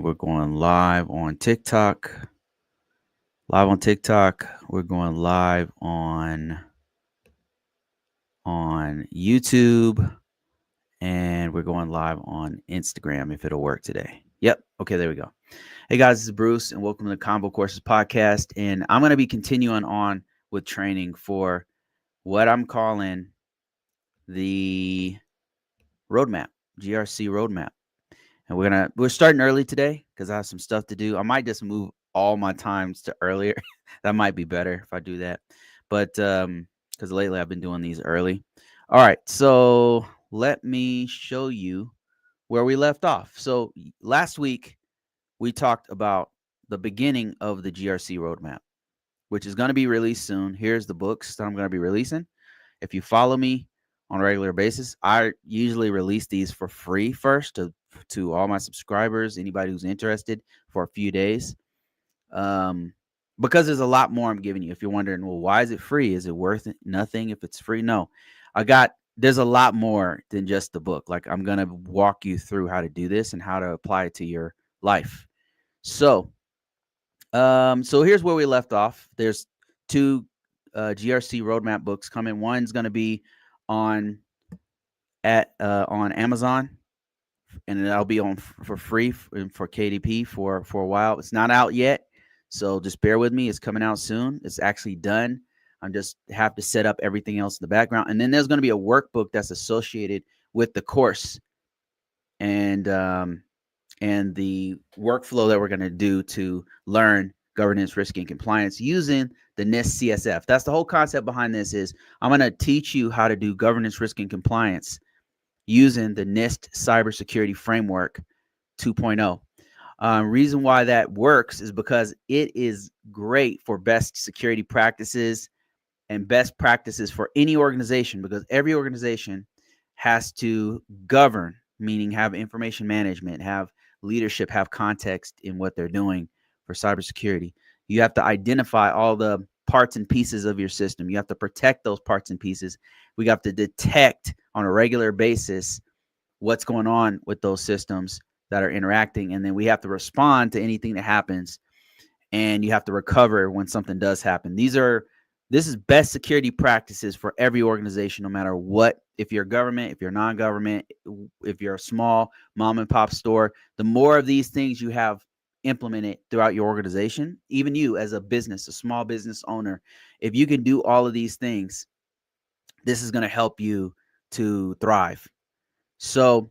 we're going live on TikTok. Live on TikTok. We're going live on YouTube, and we're going live on Instagram if it'll work today. Yep. Okay, there we go. Hey guys, this is Bruce, and welcome to the ConvoCourses podcast. And I'm going to be continuing on with training for what I'm calling the roadmap, GRC RoadMap. And we're starting early today because I have some stuff to do. I might just move all my times to earlier. That might be better if I do that. But because lately I've been doing these early. All right, so let me show you where we left off. So last week we talked about the beginning of the GRC roadmap, which is going to be released soon. Here's the books that I'm going to be releasing. If you follow me on a regular basis, I usually release these for free first to all my subscribers, anybody who's interested, for a few days. Because there's a lot more I'm giving you. If you're wondering, well, why is it free? Is it worth nothing if it's free? No, there's a lot more than just the book. Like, I'm going to walk you through how to do this and how to apply it to your life. So here's where we left off. There's two GRC roadmap books coming. One's going to be on Amazon, and that'll be on for free for KDP for a while. It's not out yet, so just bear with me. It's coming out soon. It's actually done. I just have to set up everything else in the background, and then there's going to be a workbook that's associated with the course, and the workflow that we're going to do to learn governance, risk, and compliance using the NIST CSF. That's the whole concept behind this. Is I'm going to teach you how to do governance, risk, and compliance using the NIST cybersecurity framework 2.0. Reason why that works is because it is great for best security practices and best practices for any organization, because every organization has to govern, meaning have information management, have leadership, have context in what they're doing for cybersecurity. You have to identify all the parts and pieces of your system. You have to protect those parts and pieces. We have to detect on a regular basis what's going on with those systems that are interacting. And then we have to respond to anything that happens. And you have to recover when something does happen. This is best security practices for every organization, no matter what. If you're government, if you're non-government, if you're a small mom and pop store, the more of these things you have implemented throughout your organization, even you as a business, a small business owner, if you can do all of these things, this is going to help you to thrive. So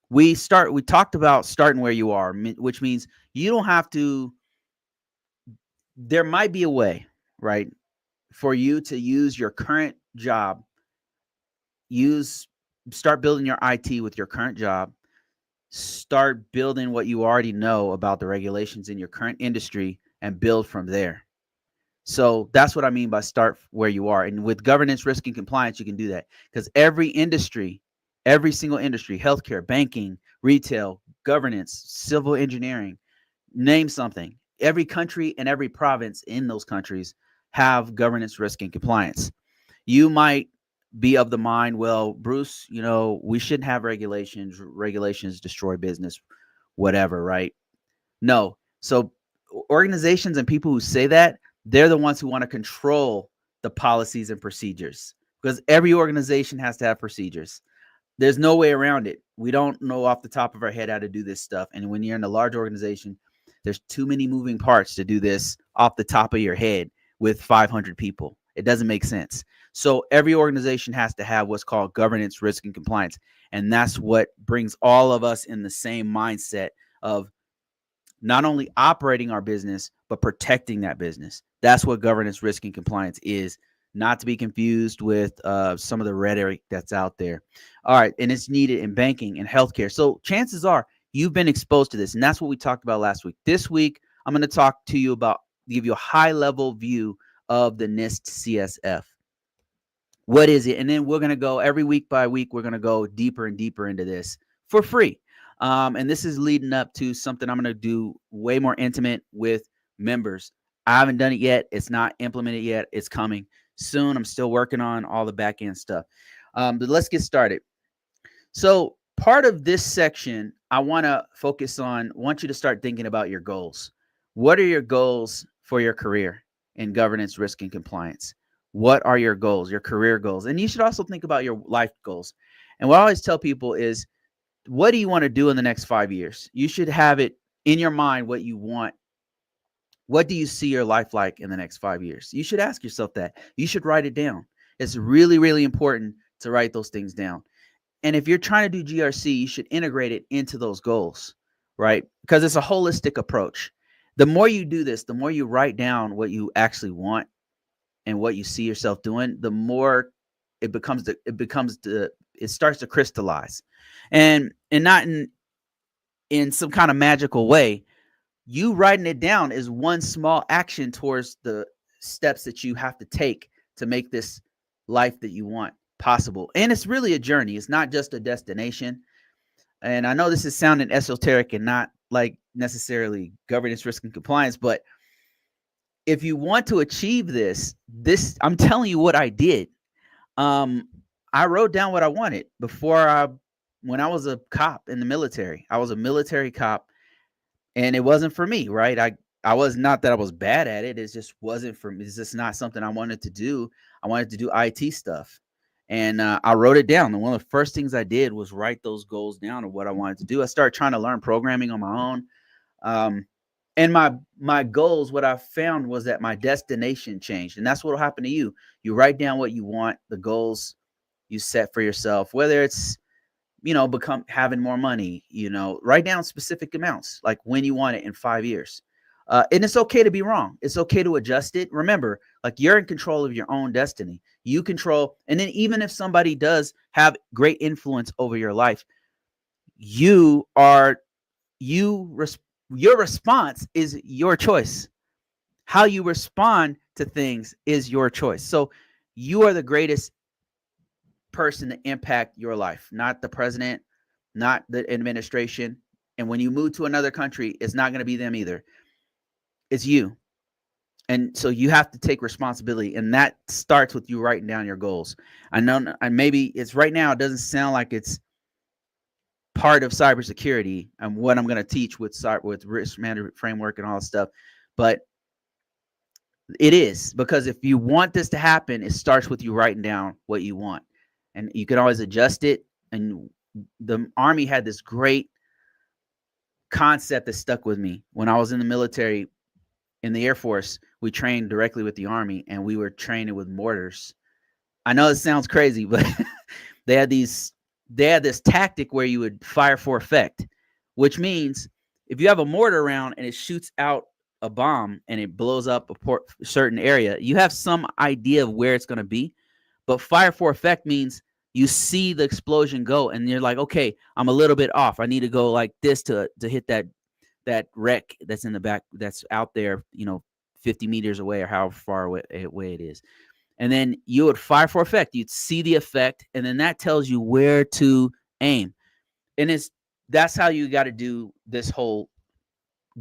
we talked about starting where you are, which means you don't have to. There might be a way, right, for you to use your current job, start building your IT with your current job, start building what you already know about the regulations in your current industry, and build from there. So that's what I mean by start where you are. And with governance, risk, and compliance, you can do that, because every single industry, healthcare, banking, retail, governance, civil engineering, name something. Every country and every province in those countries have governance, risk, and compliance. You might be of the mind, well, Bruce, we shouldn't have regulations. Regulations destroy business, whatever, right? No. So organizations and people who say that, they're the ones who want to control the policies and procedures, because every organization has to have procedures. There's no way around it. We don't know off the top of our head how to do this stuff. And when you're in a large organization, there's too many moving parts to do this off the top of your head with 500 people. It doesn't make sense. So every organization has to have what's called governance, risk, and compliance. And that's what brings all of us in the same mindset of not only operating our business, but protecting that business. That's what governance, risk, and compliance is, not to be confused with some of the rhetoric that's out there. All right. And it's needed in banking and healthcare. So chances are you've been exposed to this. And that's what we talked about last week. This week, I'm going to talk to you about, give you a high level view of the NIST CSF. What is it? And then we're going to go every week by week. We're going to go deeper and deeper into this for free. And this is leading up to something I'm going to do way more intimate with members. I haven't done it yet. It's not implemented yet. It's coming soon. I'm still working on all the back end stuff. But let's get started. So part of this section, I want you to start thinking about your goals. What are your goals for your career in governance, risk, and compliance? What are your goals, your career goals? And you should also think about your life goals. And what I always tell people is, what do you want to do in the next 5 years? You should have it in your mind what you want. What do you see your life like in the next 5 years? You should ask yourself that. You should write it down. It's really, really important to write those things down. And if you're trying to do GRC, you should integrate it into those goals, right? Because it's a holistic approach. The more you do this, the more you write down what you actually want and what you see yourself doing, the more it starts to crystallize. And not in some kind of magical way. You writing it down is one small action towards the steps that you have to take to make this life that you want possible. And it's really a journey. It's not just a destination. And I know this is sounding esoteric and not like necessarily governance, risk, and compliance, but if you want to achieve this, I'm telling you what I did. I wrote down what I wanted when I was a cop in the military. I was a military cop, and it wasn't for me, right? I was, not that I was bad at it. It just wasn't for me. It's just not something I wanted to do. I wanted to do IT stuff. And I wrote it down. And one of the first things I did was write those goals down of what I wanted to do. I started trying to learn programming on my own. And my goals, what I found was that my destination changed. And that's what will happen to you. You write down what you want, the goals you set for yourself, whether it's, having more money, write down specific amounts, like when you want it in 5 years. And it's okay to be wrong. It's okay to adjust it. Remember, like, you're in control of your own destiny. You control. And then even if somebody does have great influence over your life, your response is your choice. How you respond to things is your choice. So you are the greatest person to impact your life, not the president, not the administration. And when you move to another country, it's not going to be them either. It's you. And so you have to take responsibility. And that starts with you writing down your goals. I know, and maybe it's right now, it doesn't sound like it's part of cybersecurity and what I'm going to teach with risk management framework and all that stuff. But it is, because if you want this to happen, it starts with you writing down what you want. And you can always adjust it. And the Army had this great concept that stuck with me. When I was in the military, in the Air Force, we trained directly with the Army, and we were training with mortars. I know it sounds crazy, but they had this tactic where you would fire for effect, which means if you have a mortar around and it shoots out a bomb and it blows up a certain area, you have some idea of where it's going to be. But fire for effect means you see the explosion go, and you're like, okay, I'm a little bit off. I need to go like this to hit that wreck that's in the back, that's out there, 50 meters away or how far away it is. And then you would fire for effect. You'd see the effect, and then that tells you where to aim. And that's how you got to do this whole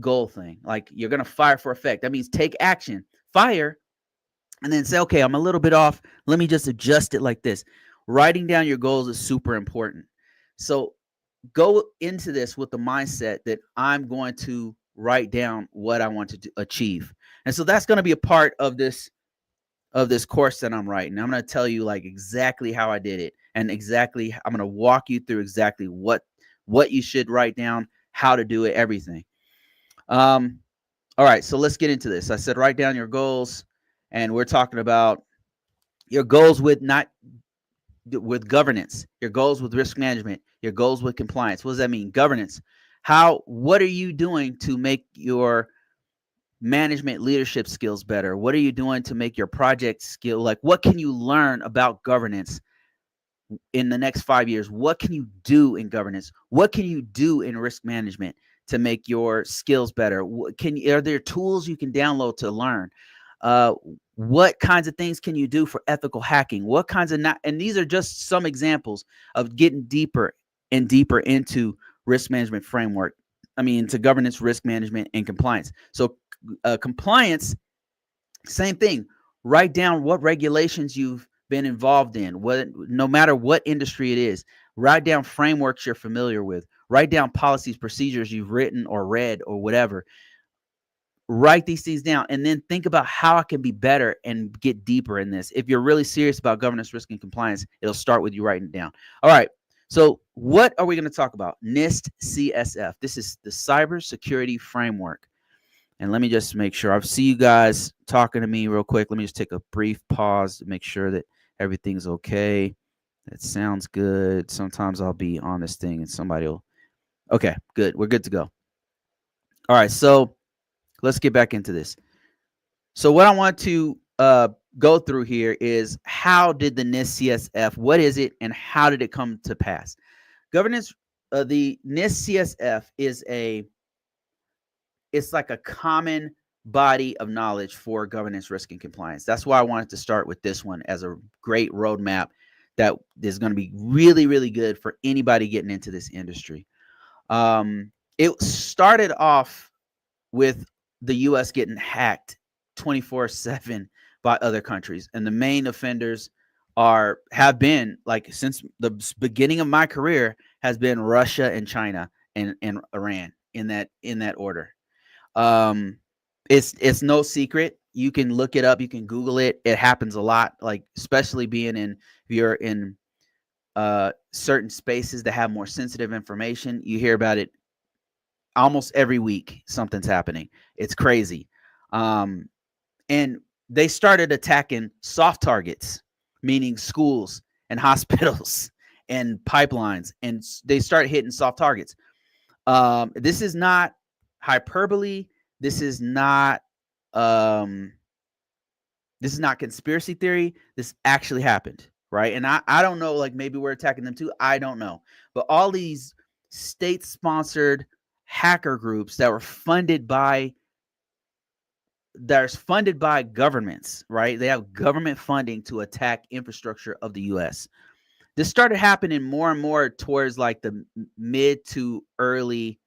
goal thing. Like, you're going to fire for effect. That means take action, fire, and then say, okay, I'm a little bit off. Let me just adjust it like this. Writing down your goals is super important. So go into this with the mindset that I'm going to write down what I want to achieve. And so that's going to be a part of this course that I'm writing. I'm going to tell you like exactly how I did it, and exactly, I'm going to walk you through exactly what you should write down, how to do it, everything. All right, so let's get into this. I said write down your goals, and we're talking about your goals with governance, your goals with risk management, your goals with compliance. What does that mean? Governance. What are you doing to make your management leadership skills better? What are you doing to make your project skill? Like, what can you learn about governance in the next 5 years? What can you do in governance? What can you do in risk management to make your skills better? Are there tools you can download to learn? What kinds of things can you do for ethical hacking? What kinds of and these are just some examples of getting deeper and deeper into risk management framework. To governance, risk management, and compliance. So compliance, same thing. Write down what regulations you've been involved in, no matter what industry it is. Write down frameworks you're familiar with. Write down policies, procedures you've written or read or whatever. Write these things down and then think about how I can be better and get deeper in this. If you're really serious about governance, risk, and compliance, it'll start with you writing it down. All right. So what are we going to talk about? NIST CSF. This is the cybersecurity framework. And let me just make sure. I see you guys talking to me real quick. Let me just take a brief pause to make sure that everything's okay. That sounds good. Sometimes I'll be on this thing and somebody will. Okay, good. We're good to go. All right. So let's get back into this. So what I want to go through here is how did the NIST CSF, what is it, and how did it come to pass? Governance, the NIST CSF it's like a common body of knowledge for governance, risk, and compliance. That's why I wanted to start with this one as a great roadmap that is going to be really, really good for anybody getting into this industry. It started off with the U.S. getting hacked 24/7 by other countries, and the main offenders have been, like, since the beginning of my career, has been Russia and China and Iran in that order. It's no secret. You can look it up. You can Google it. It happens a lot, like especially if you're in certain spaces that have more sensitive information. You hear about it almost every week. Something's happening. It's crazy. And they started attacking soft targets, meaning schools and hospitals and pipelines, and they started hitting soft targets. This is not hyperbole. This is not conspiracy theory. This actually happened, right? And I don't know, like maybe we're attacking them too. I don't know. But all these state-sponsored hacker groups that were funded by governments, right? They have government funding to attack infrastructure of the US. This started happening more and more towards like the mid to early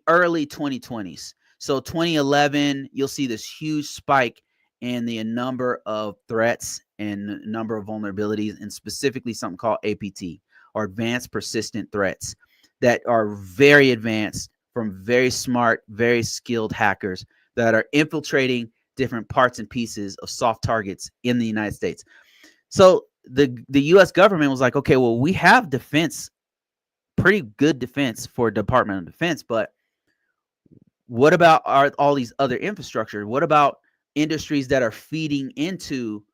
early 2020s. So 2011, you'll see this huge spike in the number of threats and number of vulnerabilities, and specifically something called APT, or advanced persistent threats, that are very advanced from very smart, very skilled hackers that are infiltrating different parts and pieces of soft targets in the United States. So the U.S. government was like, okay, well, we have defense, pretty good defense for Department of Defense, but what about all these other infrastructure? What about industries that are feeding into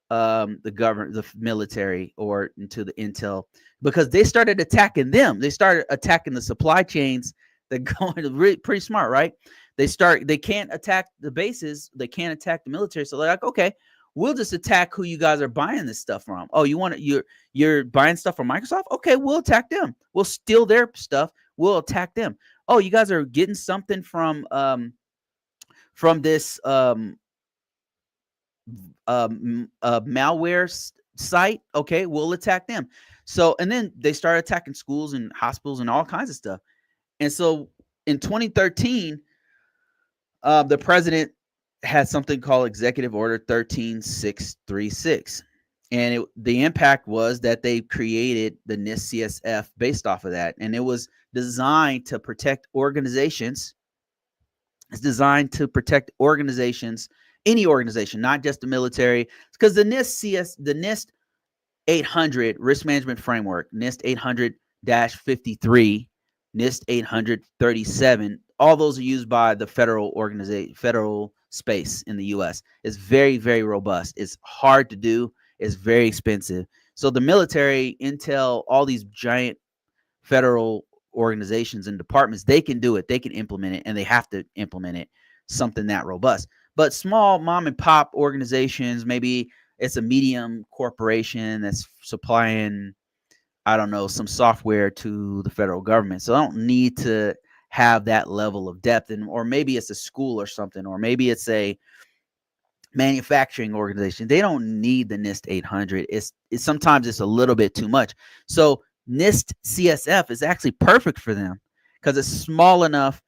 the military or into the intel? Because they started attacking them. They started attacking the supply chains that go really pretty smart, right? They can't attack the bases. They can't attack the military. So they're like, okay, we'll just attack who you guys are buying this stuff from. Oh, you're buying stuff from Microsoft? Okay, we'll attack them. We'll steal their stuff. We'll attack them. Oh, you guys are getting something from this malware site? Okay, we'll attack them. So, and then they started attacking schools and hospitals and all kinds of stuff. And so in 2013, the president had something called Executive Order 13636. And the impact was that they created the NIST CSF based off of that. And it was designed to protect organizations. It's designed to protect organizations, any organization, not just the military. Because the NIST 800 Risk Management Framework, NIST 800-53, NIST 837, all those are used by the federal space in the U.S. It's very, very robust. It's hard to do. It's very expensive. So the military, intel, all these giant federal organizations and departments, they can do it. They can implement it, and they have to implement it, something that robust. But small mom and pop organizations, maybe it's a medium corporation that's supplying, I don't know, some software to the federal government. So I don't need to have that level of depth. Or maybe it's a school or something, or maybe it's a manufacturing organization. They don't need the NIST 800. Sometimes it's a little bit too much. So NIST CSF is actually perfect for them because it's small enough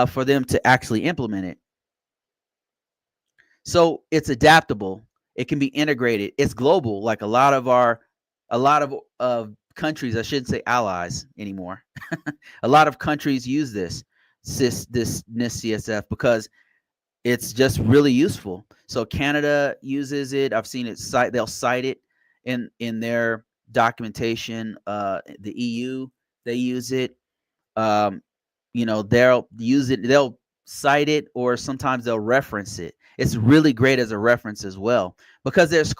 for them to actually implement it. So it's adaptable. It can be integrated. It's global. Like a lot of countries, I shouldn't say allies anymore. A lot of countries use this NIST CSF because it's just really useful. So Canada uses it. I've seen it they'll cite it in their documentation. The EU, they use it. They'll use it, they'll cite it, or sometimes they'll reference it. It's really great as a reference as well, because there's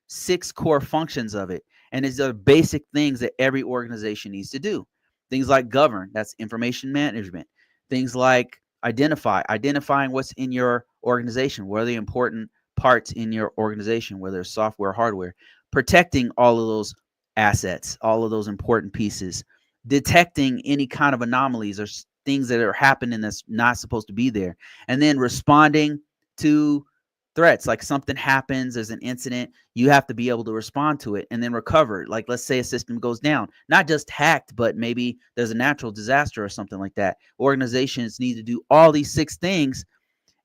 6 core functions of it, and these are basic things that every organization needs to do. Things like govern, that's information management. Things like identifying what's in your organization, what are the important parts in your organization, whether it's software or hardware. Protecting all of those assets, all of those important pieces. Detecting any kind of anomalies or things that are happening that's not supposed to be there. And then responding to threats. Like something happens, there's an incident, you have to be able to respond to it and then recover. Like, let's say a system goes down, not just hacked, but maybe there's a natural disaster or something like that. Organizations need to do all these 6 things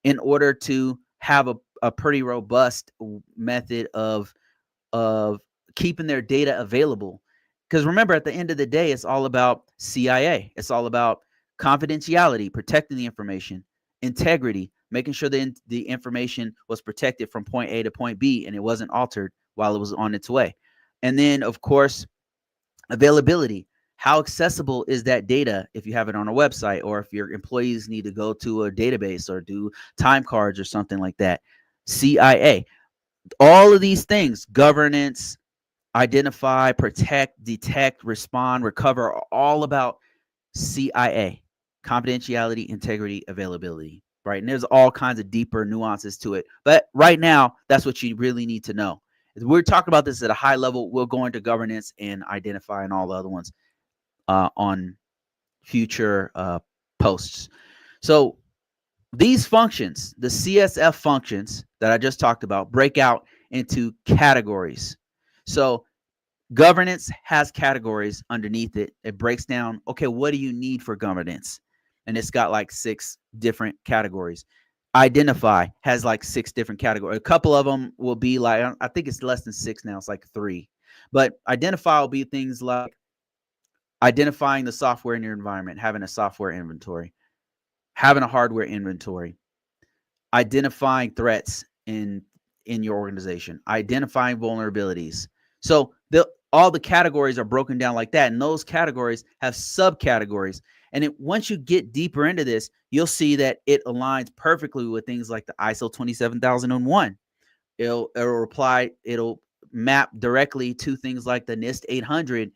in order to have a pretty robust method of keeping their data available. Because remember, at the end of the day, it's all about CIA. It's all about confidentiality, protecting the information, integrity, making sure the information was protected from point A to point B and it wasn't altered while it was on its way. And then, of course, availability. How accessible is that data if you have it on a website, or if your employees need to go to a database or do time cards or something like that? CIA. All of these things, governance, identify, protect, detect, respond, recover, are all about CIA, confidentiality, integrity, availability, right? And there's all kinds of deeper nuances to it. But right now, that's what you really need to know. We're talking about this at a high level. We'll go into governance and identify and all the other ones on future posts. So these functions, the CSF functions that I just talked about, break out into categories. So governance has categories underneath it. It breaks down, okay, what do you need for governance? And it's got like 6 different categories. Identify has like 6 different categories. A couple of them will be like, I think it's less than 6 now. It's like 3. But identify will be things like identifying the software in your environment, having a software inventory, having a hardware inventory, identifying threats in your organization, identifying vulnerabilities. So all the categories are broken down like that, and those categories have subcategories. And once you get deeper into this, you'll see that it aligns perfectly with things like the ISO 27001. It'll map directly to things like the NIST 800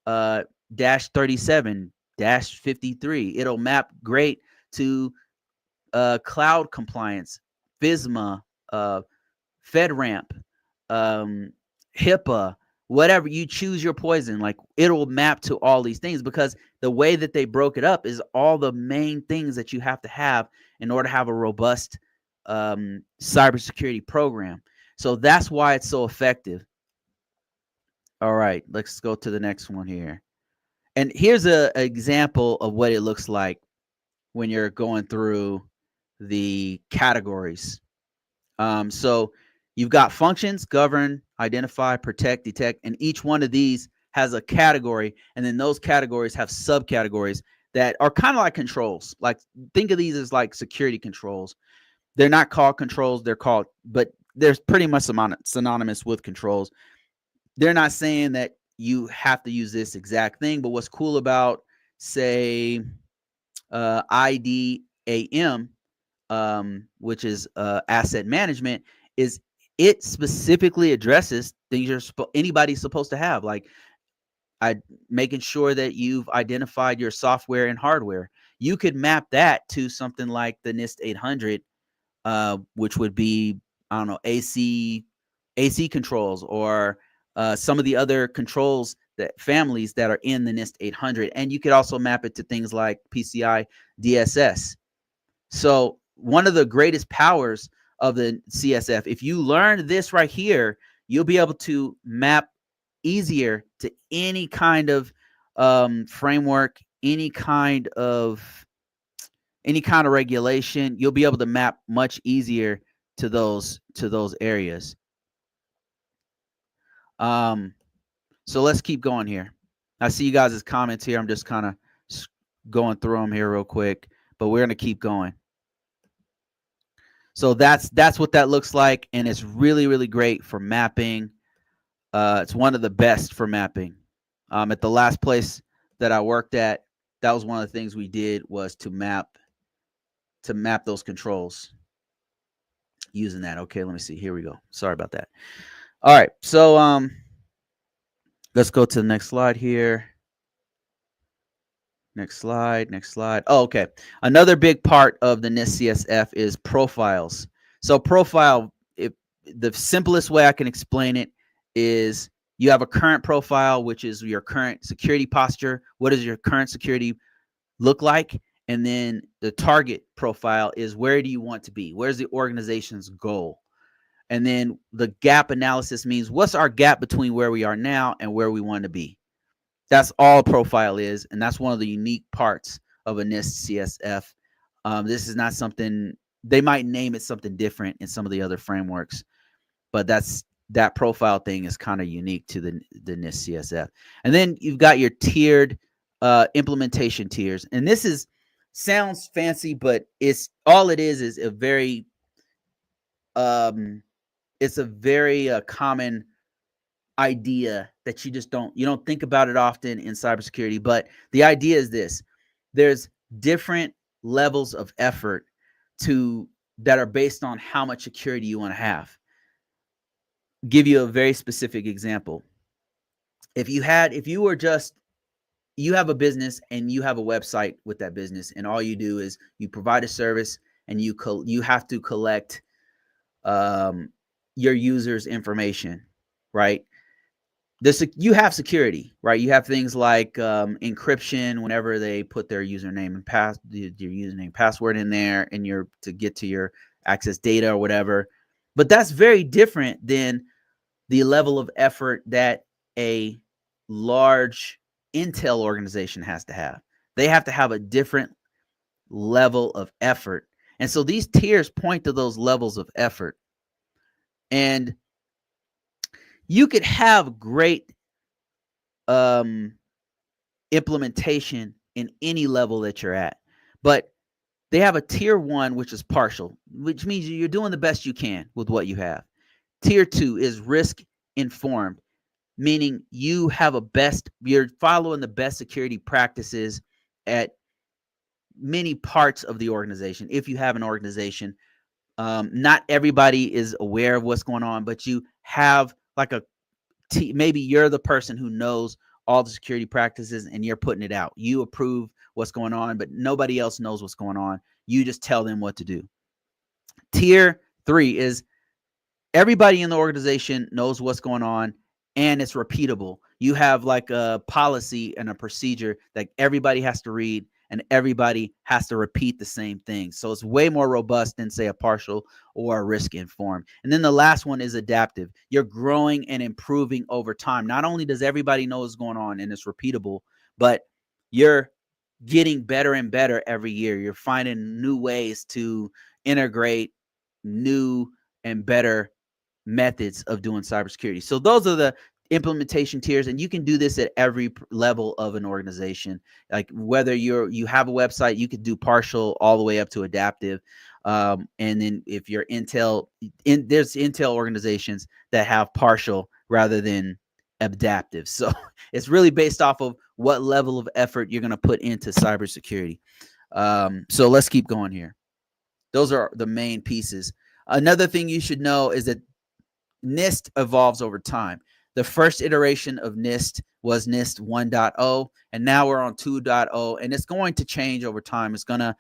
-37 -53. It'll map great to cloud compliance, FISMA, FedRAMP, HIPAA, whatever. You choose your poison. Like, it'll map to all these things, because the way that they broke it up is all the main things that you have to have in order to have a robust cybersecurity program. So that's why it's so effective. All right, let's go to the next one here. And here's an example of what it looks like when you're going through the categories. So you've got functions: govern, identify, protect, detect, and each one of these has a category, and then those categories have subcategories that are kind of like controls. Like, think of these as like security controls. They're not called controls, but they're pretty much synonymous with controls. They're not saying that you have to use this exact thing, but what's cool about, say, IDAM, which is asset management, is it specifically addresses things anybody's supposed to have, like making sure that you've identified your software and hardware. You could map that to something like the NIST 800, which would be, I don't know, AC controls, or some of the other controls families that are in the NIST 800. And you could also map it to things like PCI DSS. So one of the greatest powers of the CSF, if you learn this right here, you'll be able to map easier to any kind of framework, any kind of regulation. You'll be able to map much easier to those areas. So let's keep going here. I see you guys' comments here. I'm just kind of going through them here real quick, but we're going to keep going. So that's what that looks like, and it's really, really great for mapping. It's one of the best for mapping. At the last place that I worked at, that was one of the things we did was to map those controls using that. Okay, let me see. Here we go. Sorry about that. All right, so let's go to the next slide here. Next slide. Oh, okay. Another big part of the NIST CSF is profiles. So profile, the simplest way I can explain it is you have a current profile, which is your current security posture. What does your current security look like? And then the target profile is where do you want to be? Where's the organization's goal? And then the gap analysis means what's our gap between where we are now and where we want to be. That's all profile is, and that's one of the unique parts of a NIST CSF. This is not something, they might name it something different in some of the other frameworks, but that profile thing is kind of unique to the NIST CSF. And then you've got your tiered implementation tiers, and this sounds fancy, but it's all it is a very it's a very common idea that you don't think about it often in cybersecurity. But the idea is this: there's different levels of effort that are based on how much security you want to have. Give you a very specific example. If you have a business and you have a website with that business, and all you do is you provide a service and you have to collect your users' information, right? You have security, right? You have things like encryption whenever they put their username and password in there, and to get to your access data or whatever. But that's very different than the level of effort that a large intel organization has to have. They have to have a different level of effort. And so these tiers point to those levels of effort. And you could have great implementation in any level that you're at, but they have a tier 1, which is partial, which means you're doing the best you can with what you have. Tier 2 is risk informed, meaning you're following the best security practices at many parts of the organization. If you have an organization, not everybody is aware of what's going on, but you have like maybe you're the person who knows all the security practices and you're putting it out. You approve what's going on, but nobody else knows what's going on. You just tell them what to do. Tier 3 is everybody in the organization knows what's going on and it's repeatable. You have like a policy and a procedure that everybody has to read and everybody has to repeat the same thing. So it's way more robust than, say, a partial or a risk informed. And then the last one is adaptive. You're growing and improving over time. Not only does everybody know what's going on and it's repeatable, but you're getting better and better every year. You're finding new ways to integrate new and better methods of doing cybersecurity. So those are the implementation tiers, and you can do this at every level of an organization. Like whether you have a website, you could do partial all the way up to adaptive. And then if you're there's Intel organizations that have partial rather than adaptive. So it's really based off of what level of effort you're going to put into cybersecurity. So let's keep going here. Those are the main pieces. Another thing you should know is that NIST evolves over time. The first iteration of NIST was NIST 1.0, and now we're on 2.0, and it's going to change over time. It's going to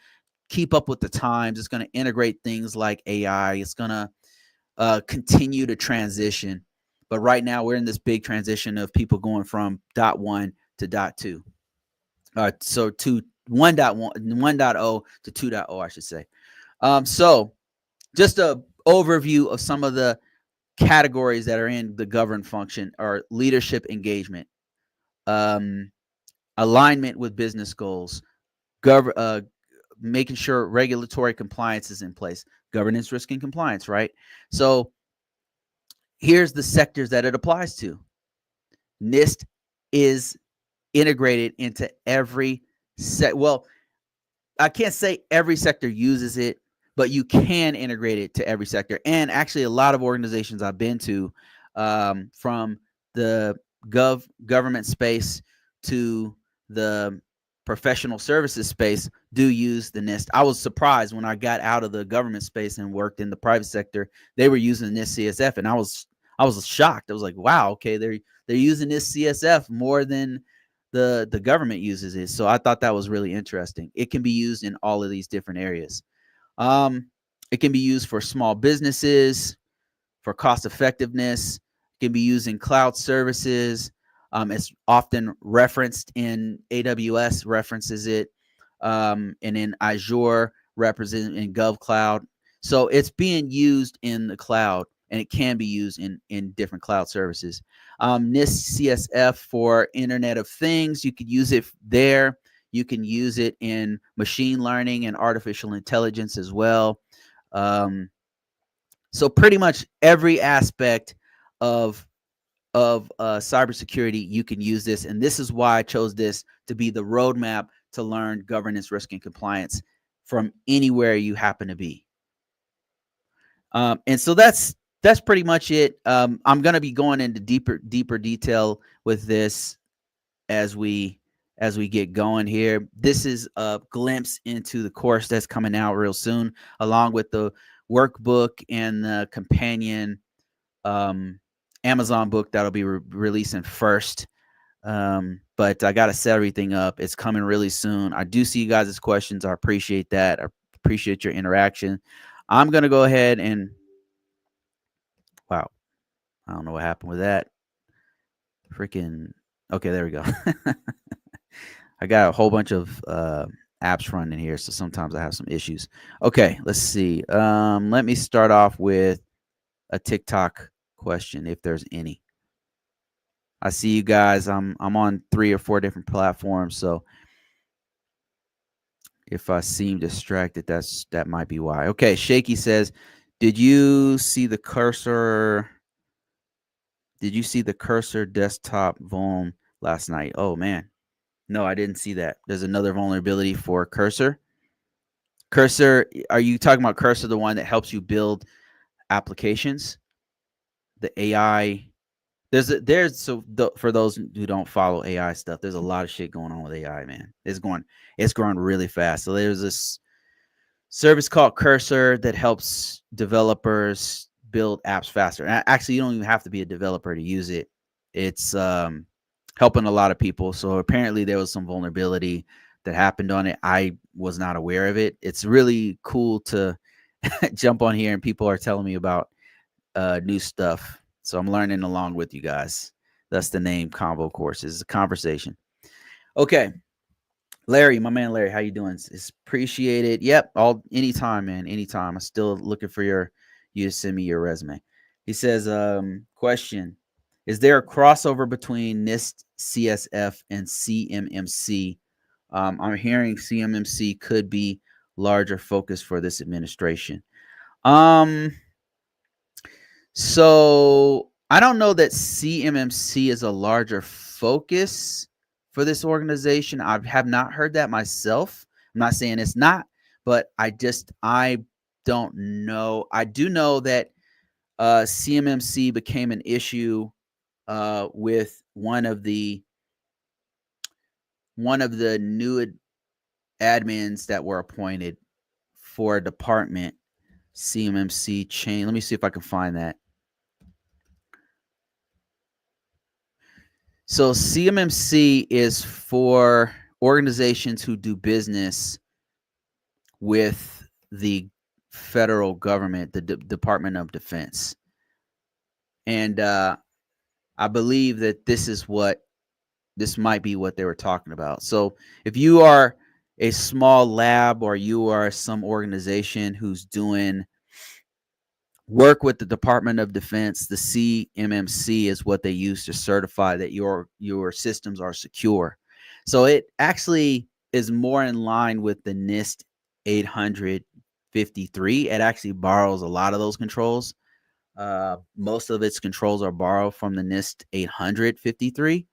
keep up with the times. It's going to integrate things like AI. It's going to continue to transition. But right now, we're in this big transition of people going from .1 to .2. So to 1.0 to 2.0, I should say. So just a overview of some of the categories that are in the govern function are leadership engagement, alignment with business goals, making sure regulatory compliance is in place, governance, risk, and compliance, right? So here's the sectors that it applies to. NIST is integrated into every well, I can't say every sector uses it, but you can integrate it to every sector. And actually, a lot of organizations I've been to, from the government space to the professional services space, do use the NIST. I was surprised when I got out of the government space and worked in the private sector. They were using NIST CSF, and I was shocked. I was like, wow, okay, they're using this CSF more than the government uses it. So I thought that was really interesting. It can be used in all of these different areas. It can be used for small businesses, for cost effectiveness. It can be used in cloud services. It's often referenced in AWS, references it, and in Azure, represented in GovCloud. So it's being used in the cloud, and it can be used in different cloud services. NIST CSF for Internet of Things, you could use it there. You can use it in machine learning and artificial intelligence as well. So pretty much every aspect of cybersecurity, you can use this. And this is why I chose this to be the roadmap to learn governance, risk, and compliance from anywhere you happen to be. And so that's pretty much it. I'm going to be going into deeper detail with this as we get going here. This is a glimpse into the course that's coming out real soon, along with the workbook and the companion Amazon book that'll be releasing first. But I got to set everything up. It's coming really soon. I do see you guys' questions. I appreciate that. I appreciate your interaction. I'm going to go ahead and, wow, I don't know what happened with that. Freaking, okay, there we go. I got a whole bunch of apps running here, so sometimes I have some issues. Okay, let's see. Let me start off with a TikTok question, if there's any. I see you guys. I'm on 3 or 4 different platforms, so if I seem distracted, that might be why. Okay, Shaky says, "Did you see the cursor? Did you see the cursor desktop vuln last night?" Oh man, no, I didn't see that. There's another vulnerability for cursor. Cursor, are you talking about cursor, the one that helps you build applications? The AI. For those who don't follow AI stuff, there's a lot of shit going on with AI, man. It's growing really fast. So there's this service called Cursor that helps developers build apps faster. And actually, you don't even have to be a developer to use it. It's helping a lot of people. So apparently there was some vulnerability that happened on it. I was not aware of it. It's really cool to jump on here and people are telling me about new stuff. So I'm learning along with you guys. That's the name, ConvoCourses. It's a conversation. Okay. Larry, my man Larry, how you doing? It's appreciated. Yep, anytime, man, anytime. I'm still looking for you to send me your resume. He says, question: is there a crossover between NIST CSF and CMMC? I'm hearing CMMC could be larger focus for this administration. So I don't know that CMMC is a larger focus for this organization. I have not heard that myself. I'm not saying it's not, but I don't know. I do know that CMMC became an issue with one of the new admins that were appointed for a department. CMMC chain. Let me see if I can find that. So CMMC is for organizations who do business with the federal government, the Department of Defense. And I believe that this might be what they were talking about. So if you are a small lab or you are some organization who's doing work with the Department of Defense, the CMMC is what they use to certify that your systems are secure. So it actually is more in line with the NIST 853. It actually borrows a lot of those controls. Most of its controls are borrowed from the NIST 853.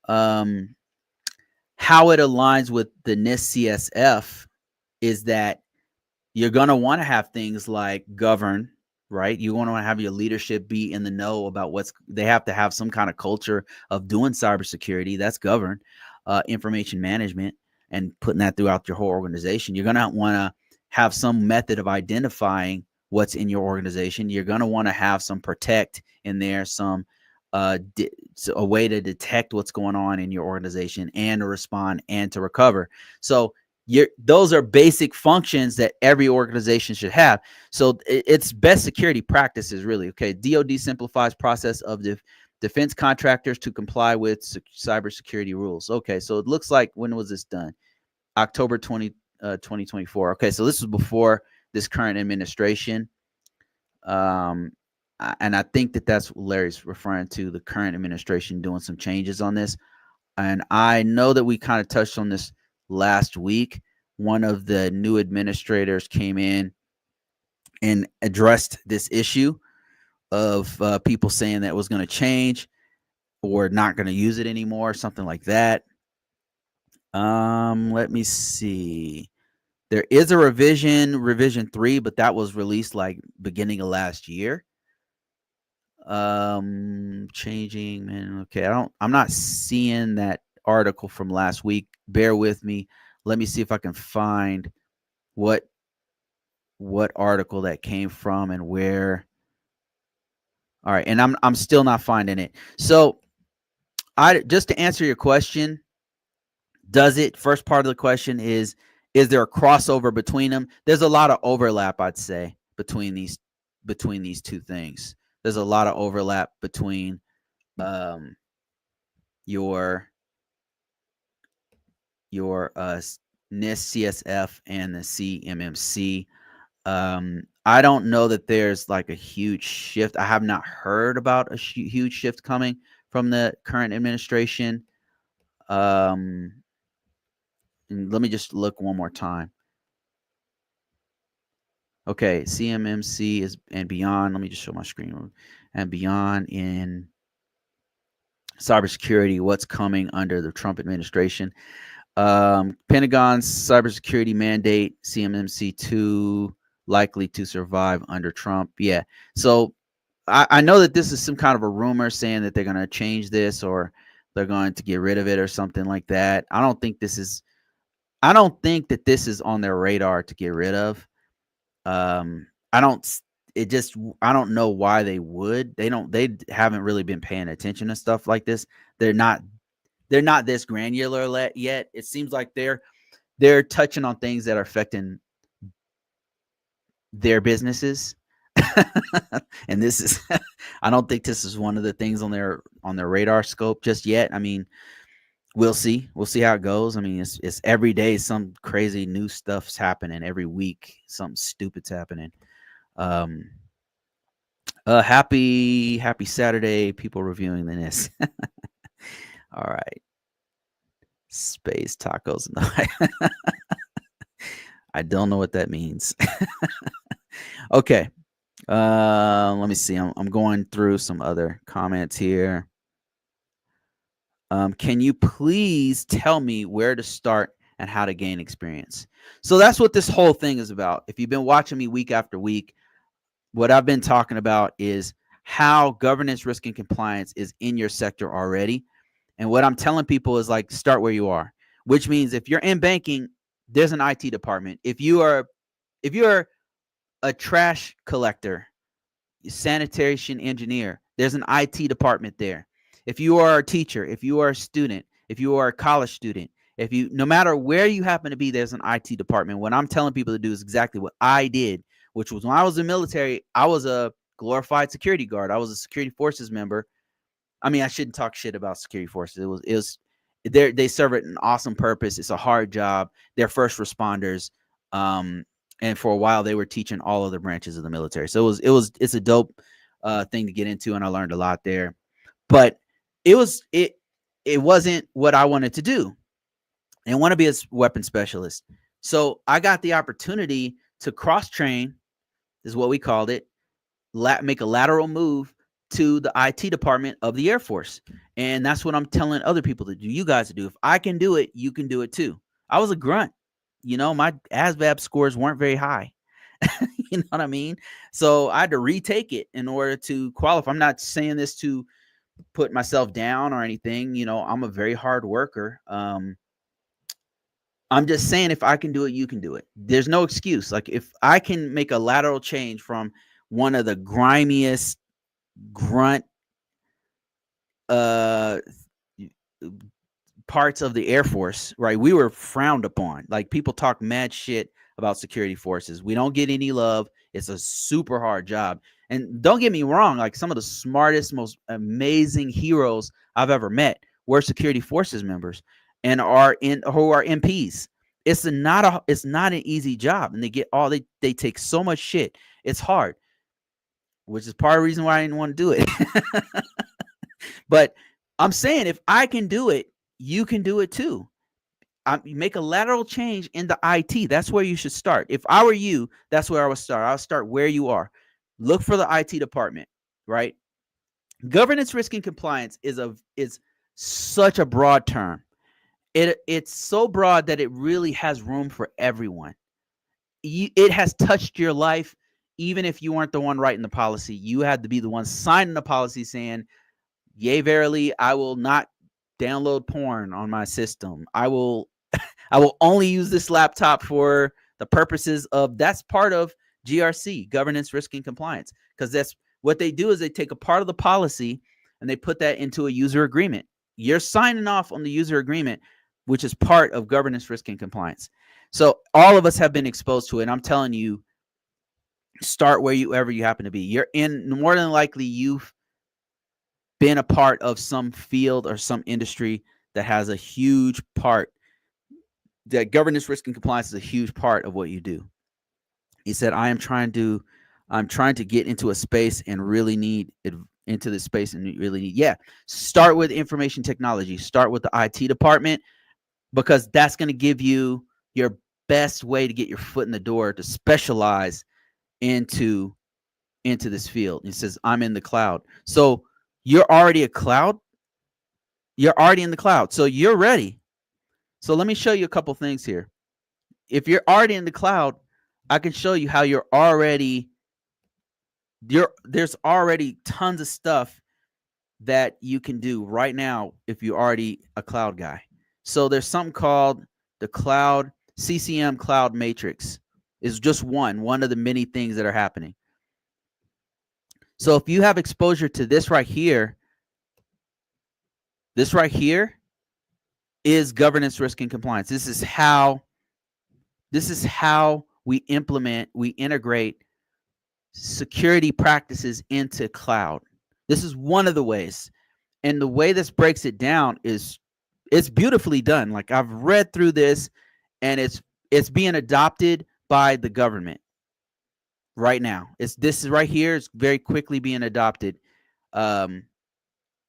How it aligns with the NIST CSF is that you're going to want to have things like govern, right? You want to have your leadership be in the know about they have to have some kind of culture of doing cybersecurity. That's govern, information management, and putting that throughout your whole organization. You're going to want to have some method of identifying what's in your organization. You're going to want to have some protect in there, some a way to detect what's going on in your organization and to respond and to recover. So those are basic functions that every organization should have. So it's best security practices, really. Okay, DoD simplifies process of the defense contractors to comply with cybersecurity rules. Okay, so it looks like, when was this done? October 2024. Okay, so this was before this current administration. And I think that's what Larry's referring to, the current administration doing some changes on this. And I know that we kind of touched on this last week. One of the new administrators came in and addressed this issue of people saying that it was going to change or not going to use it anymore, something like that. Let me see. There is a revision 3, but that was released like beginning of last year. Changing, man. Okay, I'm not seeing that article from last week. Bear with me. Let me see if I can find what article that came from and where. All right, and I'm still not finding it. So just to answer your question, first part of the question is there a crossover between them? There's a lot of overlap, I'd say, between these two things. There's a lot of overlap between your NIST CSF and the CMMC. I don't know that there's like a huge shift. I have not heard about a huge shift coming from the current administration. Let me just look one more time. Okay, CMMC is and beyond. Let me just show my screen. And beyond in cybersecurity, what's coming under the Trump administration. Pentagon's cybersecurity mandate, CMMC 2, likely to survive under Trump. Yeah. So I know that this is some kind of a rumor saying that they're going to change this or they're going to get rid of it or something like that. I don't think that this is on their radar to get rid of. I don't know why they would. They haven't really been paying attention to stuff like this. They're not this granular yet. It seems like they're touching on things that are affecting their businesses. And this is I don't think this is one of the things on their radar scope just yet. I mean, we'll see how it goes. I mean, it's every day some crazy new stuff's happening. Every week something stupid's happening. Happy Saturday, people reviewing the NIST. All right. Space tacos. I don't know what that means. Okay. Let me see. I'm going through some other comments here. Can you please tell me where to start and how to gain experience? So that's what this whole thing is about. If you've been watching me week after week, what I've been talking about is how governance, risk, and compliance is in your sector already. And what I'm telling people is like, start where you are, which means if you're in banking, there's an IT department. If you're a trash collector, sanitation engineer, there's an IT department there. If you are a teacher, if you are a student, if you are a college student, no matter where you happen to be, there's an IT department. What I'm telling people to do is exactly what I did, which was when I was in the military, I was a glorified security guard. I was a security forces member. I mean, I shouldn't talk shit about security forces. They serve an awesome purpose. It's a hard job. They're first responders. And for a while they were teaching all other branches of the military. So it's a dope thing to get into, and I learned a lot there. But it wasn't what I wanted to do. And I want to be a weapons specialist. So I got the opportunity to cross train, is what we called it, make a lateral move to the IT department of the Air Force. And that's what I'm telling other people to do, you guys to do. If I can do it, you can do it too. I was a grunt. My ASVAB scores weren't very high. You know what I mean? So I had to retake it in order to qualify. I'm not saying this to put myself down or anything. I'm a very hard worker. I'm just saying, if I can do it, you can do it. There's no excuse. Like, if I can make a lateral change from one of the grimiest grunt parts of the Air Force, right? We were frowned upon. Like, people talk mad shit about security forces. We don't get any love. It's a super hard job. And don't get me wrong, like, some of the smartest, most amazing heroes I've ever met were security forces members and who are MPs. It's not an easy job, and they take so much shit. It's hard, which is part of the reason why I didn't want to do it. But I'm saying, if I can do it, you can do it too. You make a lateral change in the IT. That's where you should start. If I were you, that's where I would start. I'll start where you are. Look for the IT department, right? Governance, risk, and compliance is such a broad term. It's so broad that it really has room for everyone. It has touched your life, even if you weren't the one writing the policy. You had to be the one signing the policy saying, yea, verily, I will not download porn on my system. I will only use this laptop for the purposes of, that's part of GRC, governance, risk, and compliance. Because that's what they do, is they take a part of the policy and they put that into a user agreement. You're signing off on the user agreement, which is part of governance, risk, and compliance. So all of us have been exposed to it. And I'm telling you, start wherever you happen to be. You're in, more than likely, you've been a part of some field or some industry that has a huge part, that governance, risk, and compliance is a huge part of what you do. He said, I'm trying to get into a space and really need into this space and really need, start with information technology, start with the IT department, because that's going to give you your best way to get your foot in the door to specialize into this field. He says, I'm in the cloud. So you're already in the cloud. So you're ready. So let me show you a couple things here. If you're already in the cloud, I can show you how there's already tons of stuff that you can do right now if you're already a cloud guy. So there's something called the cloud CCM cloud matrix. Is just one of the many things that are happening. So if you have exposure to this right here is governance, risk, and compliance. This is how we integrate security practices into cloud. This is one of the ways. And the way this breaks it down is, it's beautifully done. Like, I've read through this, and it's being adopted by the government right now. This is right here. It's very quickly being adopted into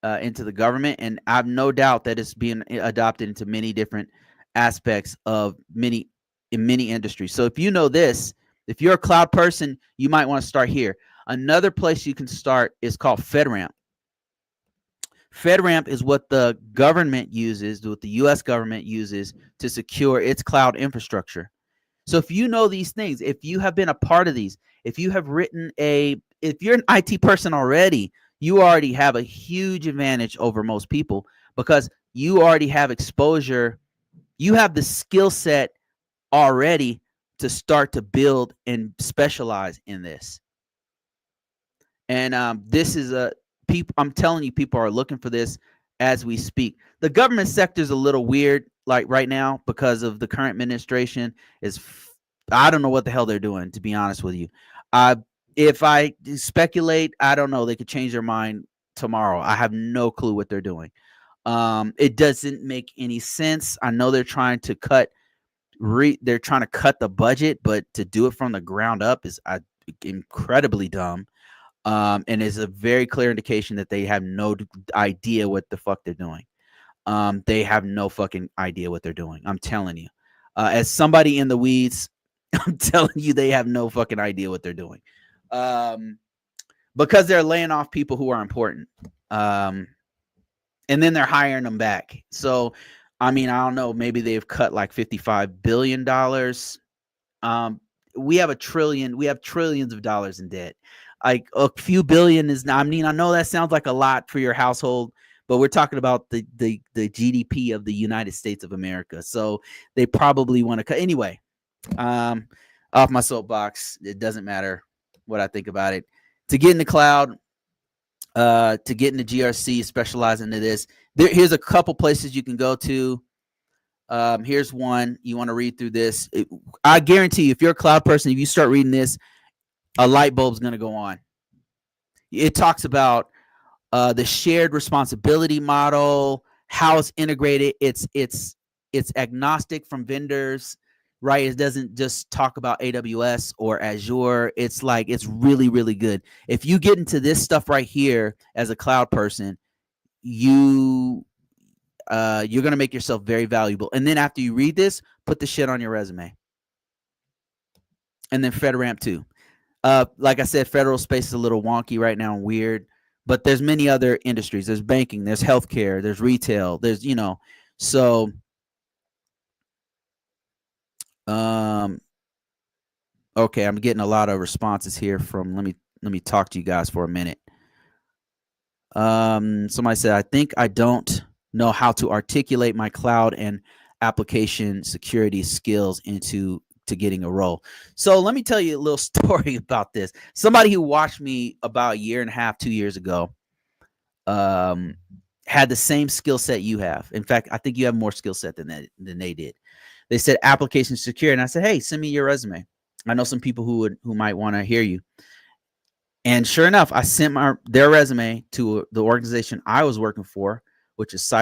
the government, and I have no doubt that it's being adopted into many different aspects of many industries. So if you know this, if you're a cloud person, you might want to start here. Another place you can start is called FedRAMP. FedRAMP is what the government uses, what the U.S. government uses to secure its cloud infrastructure. So if you know these things, if you have been a part of these, if you have if you're an IT person already, you already have a huge advantage over most people, because you already have exposure. You have the skill set already to start to build and specialize in this. And this is I'm telling you, people are looking for this as we speak. The government sector is a little weird, like right now, because of the current administration. I don't know what the hell they're doing, to be honest with you. If I speculate, I don't know. They could change their mind tomorrow. I have no clue what they're doing. It doesn't make any sense. I know they're trying to cut the budget, but to do it from the ground up is incredibly dumb. And is a very clear indication that they have no idea what the fuck they're doing. They have no fucking idea what they're doing. I'm telling you. As somebody in the weeds, I'm telling you, they have no fucking idea what they're doing. because they're laying off people who are important. And then they're hiring them back. So, I mean, I don't know, maybe they've cut like $55 billion. We have trillions of dollars in debt. Like a few billion is not, I mean, I know that sounds like a lot for your household, but we're talking about the GDP of the United States of America. So they probably want to cut anyway. Off my soapbox. It doesn't matter what I think about it. To get in the cloud, to get into GRC, specialize into this. Here's a couple places you can go to. Here's one. You want to read through this. I guarantee you, if you're a cloud person, if you start reading this, a light bulb's going to go on. It talks about the shared responsibility model, how it's integrated. It's agnostic from vendors, right? It doesn't just talk about AWS or Azure. It's like, it's really, really good. If you get into this stuff right here as a cloud person, you're going to make yourself very valuable. And then after you read this, put the shit on your resume. And then FedRAMP too. Like I said, federal space is a little wonky right now and weird, but there's many other industries. There's banking, there's healthcare, there's retail, there's, so okay, I'm getting a lot of responses here from, let me talk to you guys for a minute. Somebody said, I think I don't know how to articulate my cloud and application security skills to getting a role. So let me tell you a little story about this. Somebody who watched me about a year and a half, 2 years ago, had the same skill set you have. In fact, I think you have more skill set than they did. They said application security, and I said, hey, send me your resume. I know some people who might want to hear you. And sure enough, I sent their resume to the organization I was working for, which is it's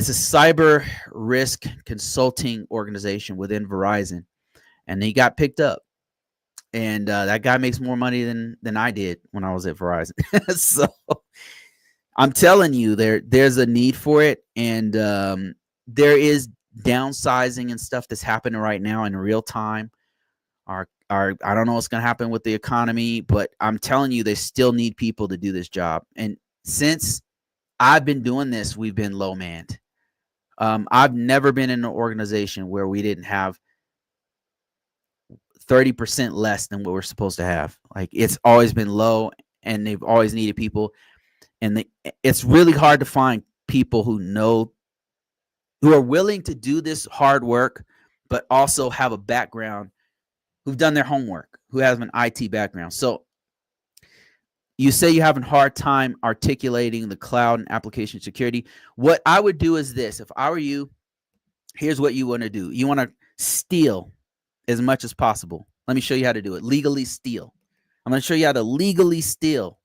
a cyber risk consulting organization within Verizon. And he got picked up. And that guy makes more money than I did when I was at Verizon. So I'm telling you, there's a need for it. And there is downsizing and stuff that's happening right now in real time. I don't know what's going to happen with the economy, but I'm telling you, they still need people to do this job. And since I've been doing this, we've been low manned. I've never been in an organization where we didn't have 30% less than what we're supposed to have. Like, it's always been low, and they've always needed people. And it's really hard to find people who are willing to do this hard work, but also have a background, who've done their homework, who have an IT background. So you say you're having a hard time articulating the cloud and application security. What I would do is this. If I were you, here's what you want to do. You want to steal as much as possible. Let me show you how to do it. Legally steal. I'm going to show you how to legally steal.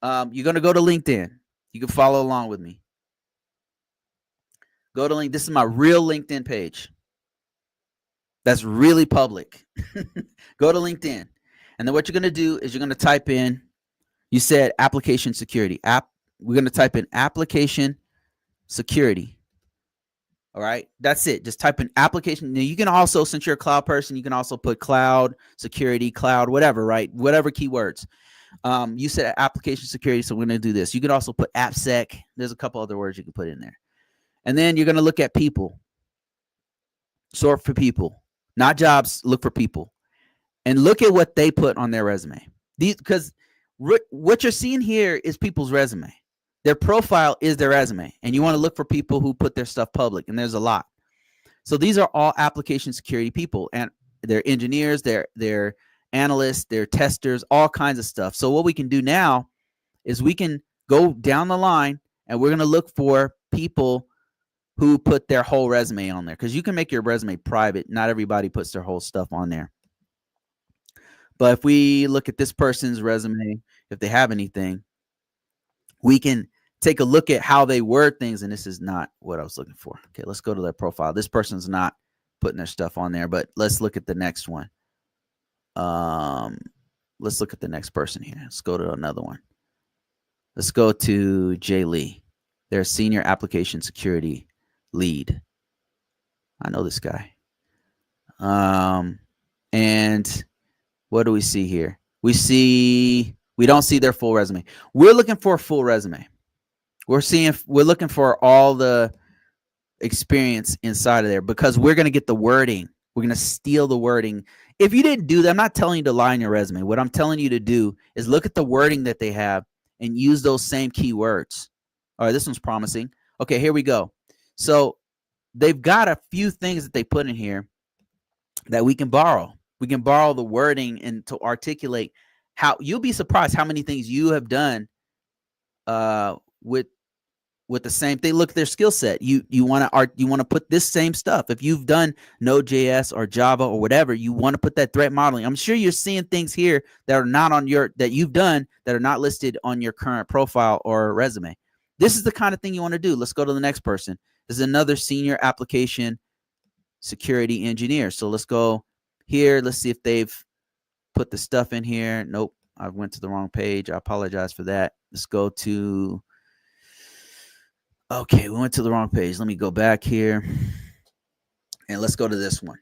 You're going to go to LinkedIn. You can follow along with me. Go to LinkedIn. This is my real LinkedIn page. That's really public. Go to LinkedIn. And then what you're going to do is you're going to type in, you said application security. We're going to type in application security. All right. That's it. Just type in application. Now you can also, since you're a cloud person, you can also put cloud security, cloud, whatever, right? Whatever keywords. You said application security. So we're going to do this. You can also put AppSec. There's a couple other words you can put in there. And then you're going to look at people. Sort for people. Not jobs, look for people. And look at what they put on their resume. Because what you're seeing here is people's resume. Their profile is their resume. And you want to look for people who put their stuff public. And there's a lot. So these are all application security people. And they're engineers, they're analysts, they're testers, all kinds of stuff. So what we can do now is we can go down the line and we're going to look for people who put their whole resume on there, because you can make your resume private. Not everybody puts their whole stuff on there. But if we look at this person's resume, if they have anything, we can take a look at how they word things. And this is not what I was looking for. Okay, let's go to their profile. This person's not putting their stuff on there, but let's look at the next one. Let's look at the next person here. Let's go to another one. Let's go to Jay Lee. They're senior application security lead. I know this guy. And What do we see here? We don't see their full resume. We're looking for a full resume. We're looking for all the experience inside of there, because we're going to get the wording. We're going to steal the wording. If you didn't do that, I'm not telling you to lie in your resume. What I'm telling you to do is look at the wording that they have and use those same keywords. All right, this one's promising. Okay, here we go. So they've got a few things that they put in here that we can borrow. We can borrow the wording and to articulate how you'll be surprised how many things you have done with the same thing. Look at their skill set. You want to put this same stuff. If you've done Node.js or Java or whatever, you want to put that threat modeling. I'm sure you're seeing things here that are not on that you've done that are not listed on your current profile or resume. This is the kind of thing you want to do. Let's go to the next person. This is another senior application security engineer. So let's go here. Let's see if they've put the stuff in here. Nope, I went to the wrong page. I apologize for that. Let's go to, okay, we went to the wrong page. Let me go back here and let's go to this one.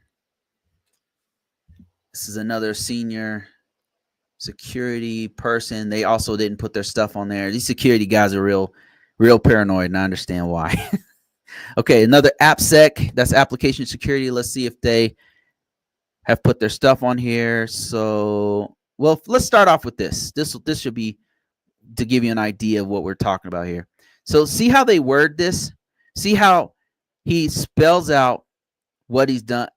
This is another senior security person. They also didn't put their stuff on there. These security guys are real paranoid, and I understand why. Okay, another AppSec. That's application security. Let's see if they have put their stuff on here. So, well, let's start off with this. This should be to give you an idea of what we're talking about here. So see how they word this? See how he spells out what he's done,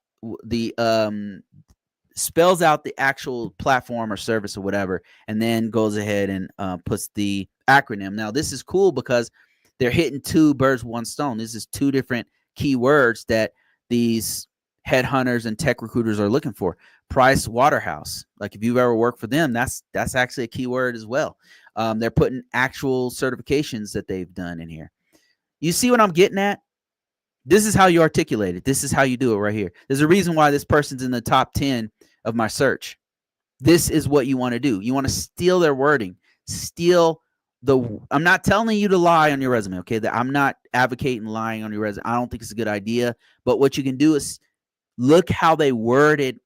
spells out the actual platform or service or whatever, and then goes ahead and puts the acronym. Now, this is cool because they're hitting two birds with one stone. This is two different keywords that these headhunters and tech recruiters are looking for. Price Waterhouse. Like if you've ever worked for them, that's actually a keyword as well. They're putting actual certifications that they've done in here. You see what I'm getting at? This is how you articulate it. This is how you do it right here. There's a reason why this person's in the top 10 of my search. This is what you want to do. You want to steal their wording. I'm not telling you to lie on your resume, okay? I'm not advocating lying on your resume. I don't think it's a good idea. But what you can do is look how they worded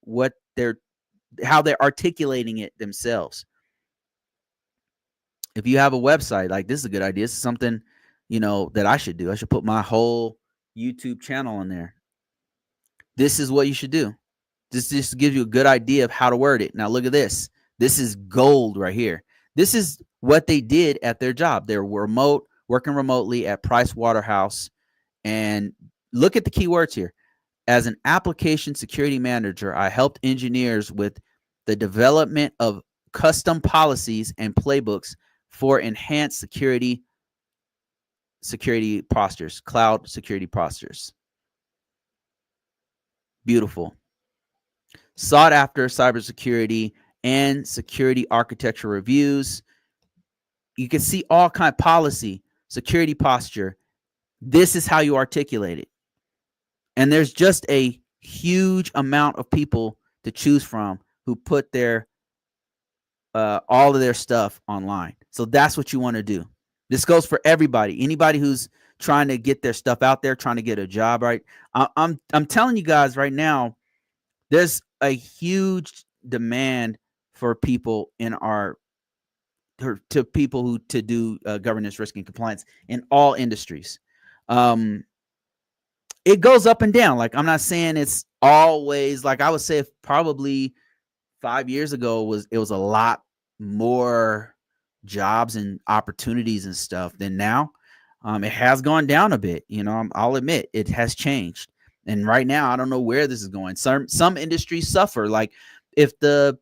how they're articulating it themselves. If you have a website, like this is a good idea. This is something, that I should do. I should put my whole YouTube channel on there. This is what you should do. This just gives you a good idea of how to word it. Now look at this. This is gold right here. This is what they did at their job. They're working remotely at Price Waterhouse. And look at the keywords here. As an application security manager, I helped engineers with the development of custom policies and playbooks for enhanced security postures, cloud security postures. Beautiful. Sought after cybersecurity and security architecture reviews. You can see all kind of policy, security posture. This is how you articulate it. And there's just a huge amount of people to choose from who put their all of their stuff online. So that's what you want to do. This goes for everybody. Anybody who's trying to get their stuff out there, trying to get a job, right? I'm telling you guys right now, there's a huge demand for people to people who to do governance, risk, and compliance in all industries. It goes up and down. Like I'm not saying it's always like I would say probably 5 years ago it was a lot more jobs and opportunities and stuff than now. It has gone down a bit. I'll admit it has changed. And right now, I don't know where this is going. Some industries suffer. Like if the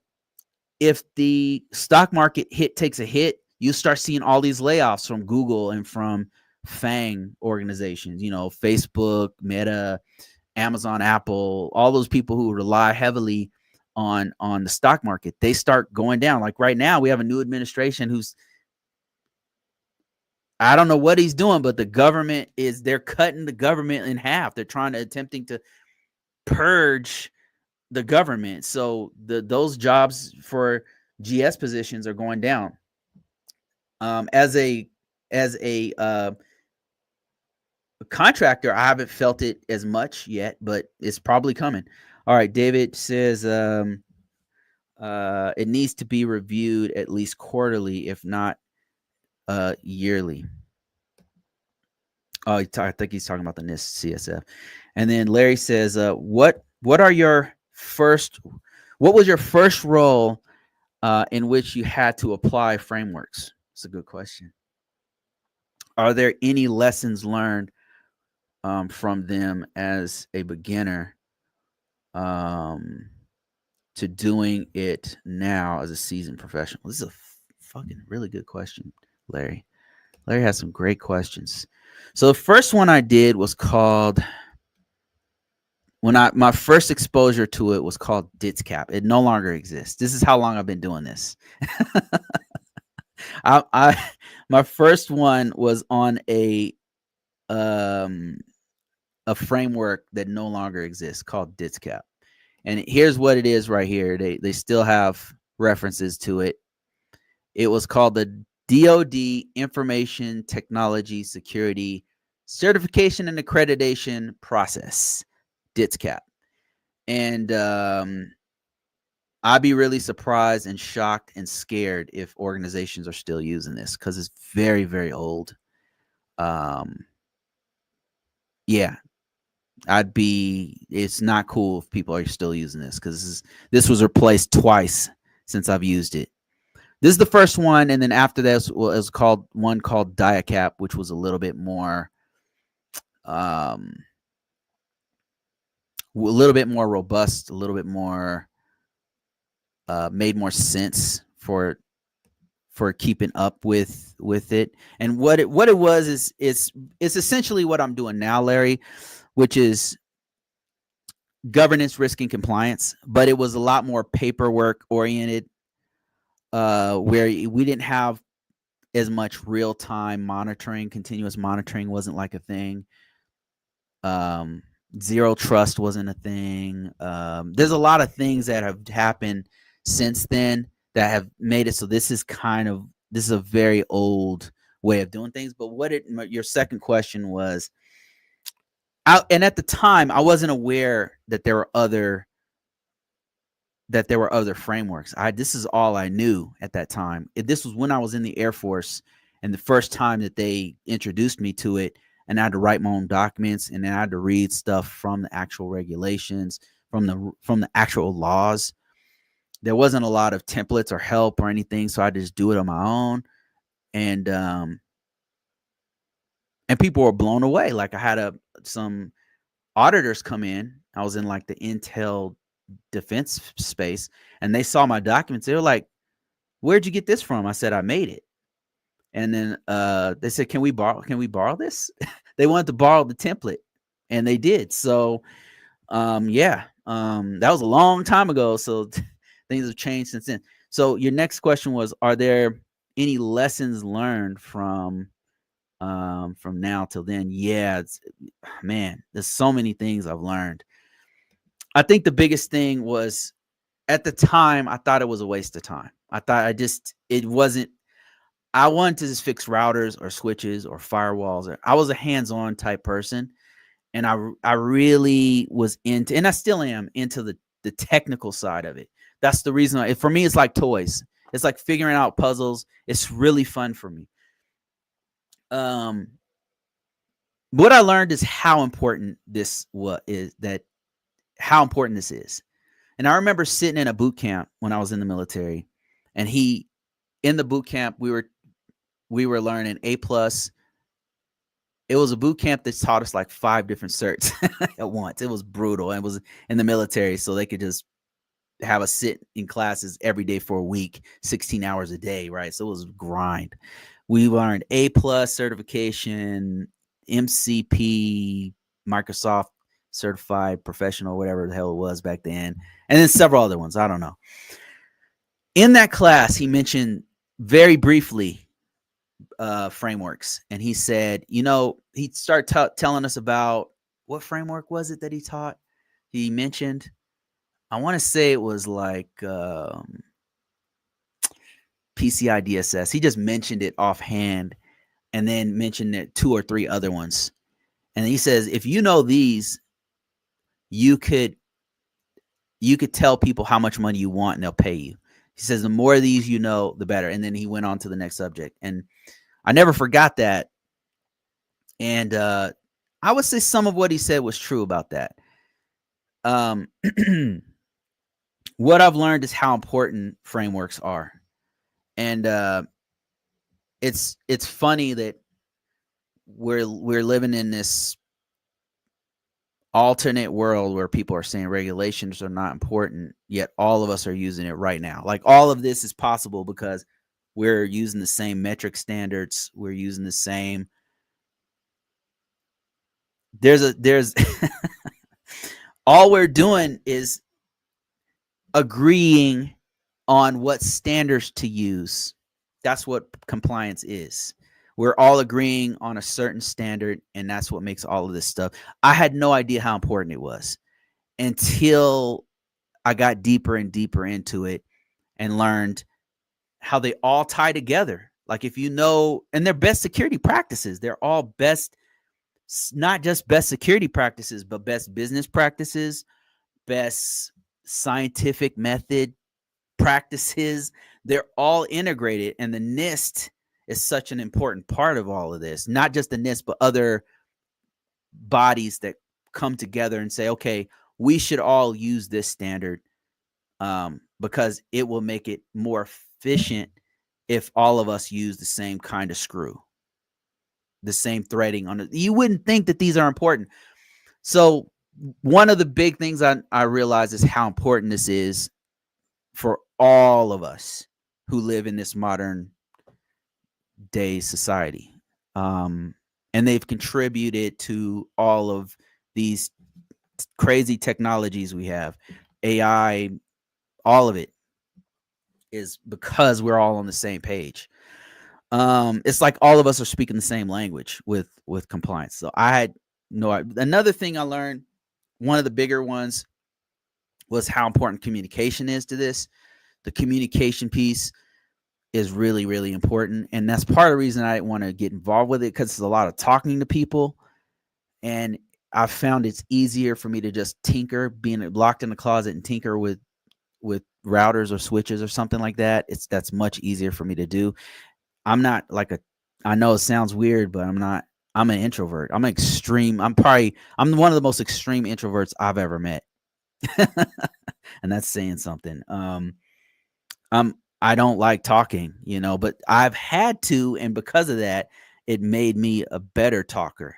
stock market takes a hit, you start seeing all these layoffs from Google and from FANG organizations, Facebook, Meta, Amazon, Apple, all those people who rely heavily on the stock market, they start going down. Like right now, we have a new administration who's, I don't know what he's doing, but they're cutting the government in half. They're attempting to purge the government. So those jobs for GS positions are going down. As a contractor, I haven't felt it as much yet, but it's probably coming. All right, David says, It needs to be reviewed at least quarterly, if not yearly. Oh, I think he's talking about the NIST CSF. And then Larry says, what was your first role in which you had to apply frameworks? It's a good question. Are there any lessons learned from them as a beginner to doing it now as a seasoned professional? This is a fucking really good question, Larry. Larry has some great questions. So the first one I did was called, my first exposure to it was called DITSCAP. It no longer exists. This is how long I've been doing this. My first one was on a framework that no longer exists called DITSCAP. And here's what it is right here. They still have references to it. It was called the DoD Information Technology Security Certification and Accreditation Process, DITSCAP. And I'd be really surprised and shocked and scared if organizations are still using this, because it's very, very old. Yeah, it's not cool if people are still using this, because this was replaced twice since I've used it. This is the first one, and then after this was called DIACAP, which was a little bit more, robust, a little bit more, made more sense for keeping up with it. And what it was is it's essentially what I'm doing now, Larry, which is governance, risk, and compliance, but it was a lot more paperwork oriented, where we didn't have as much real-time monitoring. Continuous monitoring wasn't like a thing. Zero trust wasn't a thing. There's a lot of things that have happened since then that have made it so this is a very old way of doing things. But your second question was, and at the time I wasn't aware that there were other frameworks. This is all I knew at that time. This was when I was in the Air Force, and the first time that they introduced me to it, and I had to write my own documents, and then I had to read stuff from the actual regulations, from the actual laws. There wasn't a lot of templates or help or anything, so I just do it on my own. And people were blown away. Like, I had some auditors come in. I was in like the Intel defense space, and they saw my documents. They were like, "Where'd you get this from?" I said, "I made it." And then they said, "Can we borrow this?" They wanted to borrow the template, and they did. So that was a long time ago. So things have changed since then. So your next question was, are there any lessons learned from now till then? Yeah, man, there's so many things I've learned. I think the biggest thing was, at the time, I thought it was a waste of time. I thought it wasn't. I wanted to just fix routers or switches or firewalls. I was a hands-on type person, and I really was into, and I still am into the technical side of it. That's the reason. For me, it's like toys. It's like figuring out puzzles. It's really fun for me. What I learned is how important this is. And I remember sitting in a boot camp when I was in the military, and in the boot camp, we were learning A+. It was a boot camp that taught us like 5 different certs at once. It was brutal. It was in the military, so they could just have us sit in classes every day for a week, 16 hours a day, right? So it was grind. We learned A+ certification, MCP, Microsoft certified professional, whatever the hell it was back then, and then several other ones. I don't know. In that class, he mentioned very briefly frameworks, and he said, he started telling us about, what framework was it that he taught? He mentioned, I want to say it was like PCI DSS. He just mentioned it offhand, and then mentioned it 2 or 3 other ones. And he says, if you know these, you could you could tell people how much money you want and they'll pay you. He says, the more of these you know, the better. And then he went on to the next subject. And I never forgot that. And I would say some of what he said was true about that. What I've learned is how important frameworks are. And it's funny that we're living in this alternate world where people are saying regulations are not important, yet all of us are using it right now. Like, all of this is possible because we're using the same metric standards. We're using the same. There's all we're doing is agreeing on what standards to use. That's what compliance is. We're all agreeing on a certain standard, and that's what makes all of this stuff. I had no idea how important it was until I got deeper and deeper into it and learned how they all tie together. Like, if you know, and they're best security practices. They're all best, not just best security practices, but best business practices, best scientific method practices. They're all integrated, and the NIST is such an important part of all of this. Not just the NIST, but other bodies that come together and say, okay, we should all use this standard because it will make it more efficient if all of us use the same kind of screw, the same threading on it. You wouldn't think that these are important. So one of the big things I realize is how important this is for all of us who live in this modern day society. And they've contributed to all of these crazy technologies we have. AI, all of it is because we're all on the same page. It's like all of us are speaking the same language with compliance. So I had another thing I learned, one of the bigger ones, was how important communication is to this. The communication piece is really, really important. And that's part of the reason I didn't want to get involved with it, because it's a lot of talking to people. And I found it's easier for me to just tinker, being locked in the closet and tinker with routers or switches or something like that. That's much easier for me to do. I'm not like I know it sounds weird, but I'm not. I'm an introvert. I'm one of the most extreme introverts I've ever met. And that's saying something. I don't like talking, but I've had to, and because of that, it made me a better talker.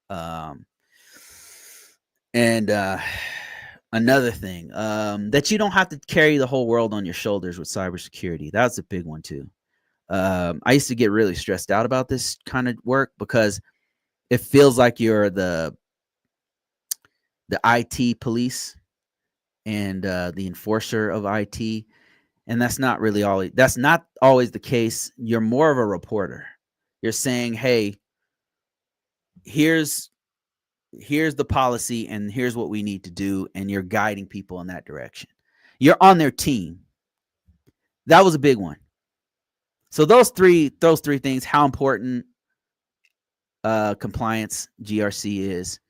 And another thing, that you don't have to carry the whole world on your shoulders with cybersecurity. That's a big one too. I used to get really stressed out about this kind of work because it feels like you're the IT police and the enforcer of IT. And that's not always the case. You're more of a reporter. You're saying, hey, here's the policy and here's what we need to do. And you're guiding people in that direction. You're on their team. That was a big one. So those three things, how important compliance GRC is.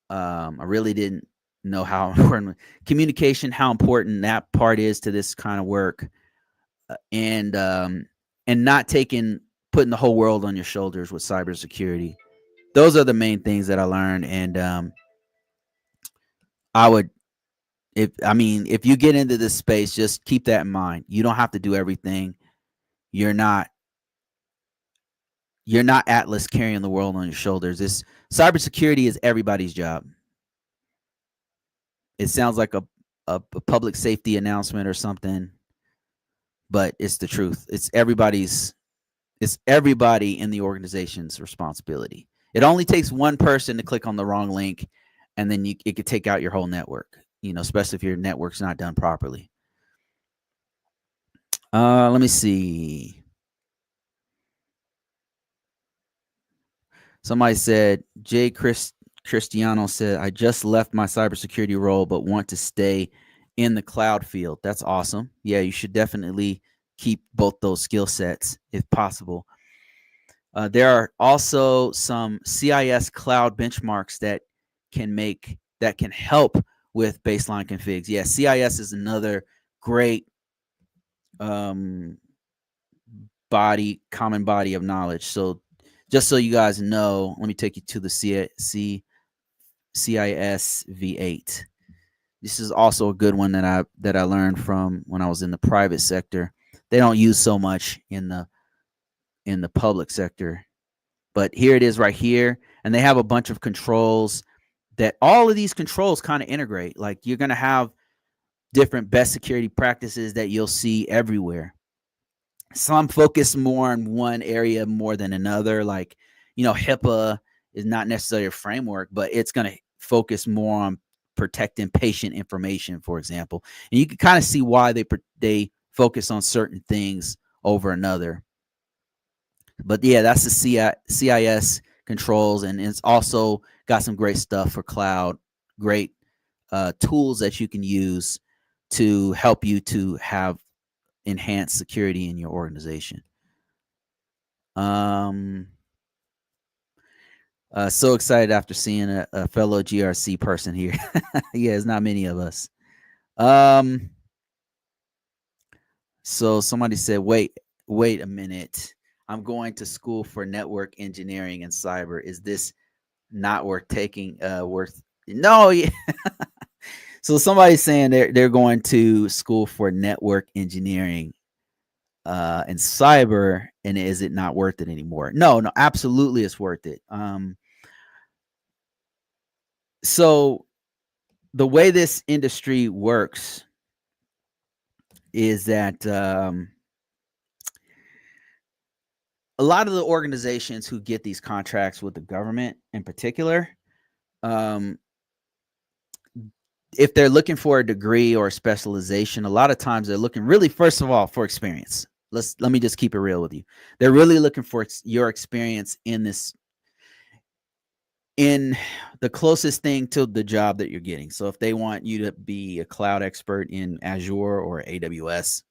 I really didn't know how important communication, how important that part is to this kind of work, and not putting the whole world on your shoulders with cybersecurity. Those are the main things that I learned. And if you get into this space, just keep that in mind. You don't have to do everything. You're not Atlas carrying the world on your shoulders. This cybersecurity is everybody's job. It sounds like a public safety announcement or something, but it's the truth. It's everybody in the organization's responsibility. It only takes one person to click on the wrong link, and then it could take out your whole network, especially if your network's not done properly. Let me see. Somebody said, Cristiano said, I just left my cybersecurity role, but want to stay in the cloud field. That's awesome. Yeah, you should definitely keep both those skill sets if possible. There are also some CIS cloud benchmarks that can help with baseline configs. Yeah, CIS is another great common body of knowledge. So just so you guys know, let me take you to the CIS V8. This is also a good one that I learned from when I was in the private sector. They don't use so much in the public sector, but here it is right here, and they have a bunch of controls that all of these controls kind of integrate. Like you're going to have different best security practices that you'll see everywhere. Some focus more on one area more than another. Like, HIPAA is not necessarily a framework, but it's going to focus more on protecting patient information, for example. And you can kind of see why they focus on certain things over another. But yeah, that's the CIS controls, and it's also got some great stuff for cloud, great tools that you can use to help you to have enhanced security in your organization. So excited after seeing a fellow GRC person here. Yeah, it's not many of us. So somebody said, wait a minute. I'm going to school for network engineering and cyber. Is this not worth taking? No. Yeah. So somebody's saying they're going to school for network engineering and cyber, and is it not worth it anymore? No, absolutely, it's worth it. So the way this industry works is that a lot of the organizations who get these contracts with the government in particular, if they're looking for a degree or a specialization, a lot of times they're looking really, first of all, for experience. Let me just keep it real with you. They're really looking for your experience in the closest thing to the job that you're getting. So if they want you to be a cloud expert in Azure or AWS,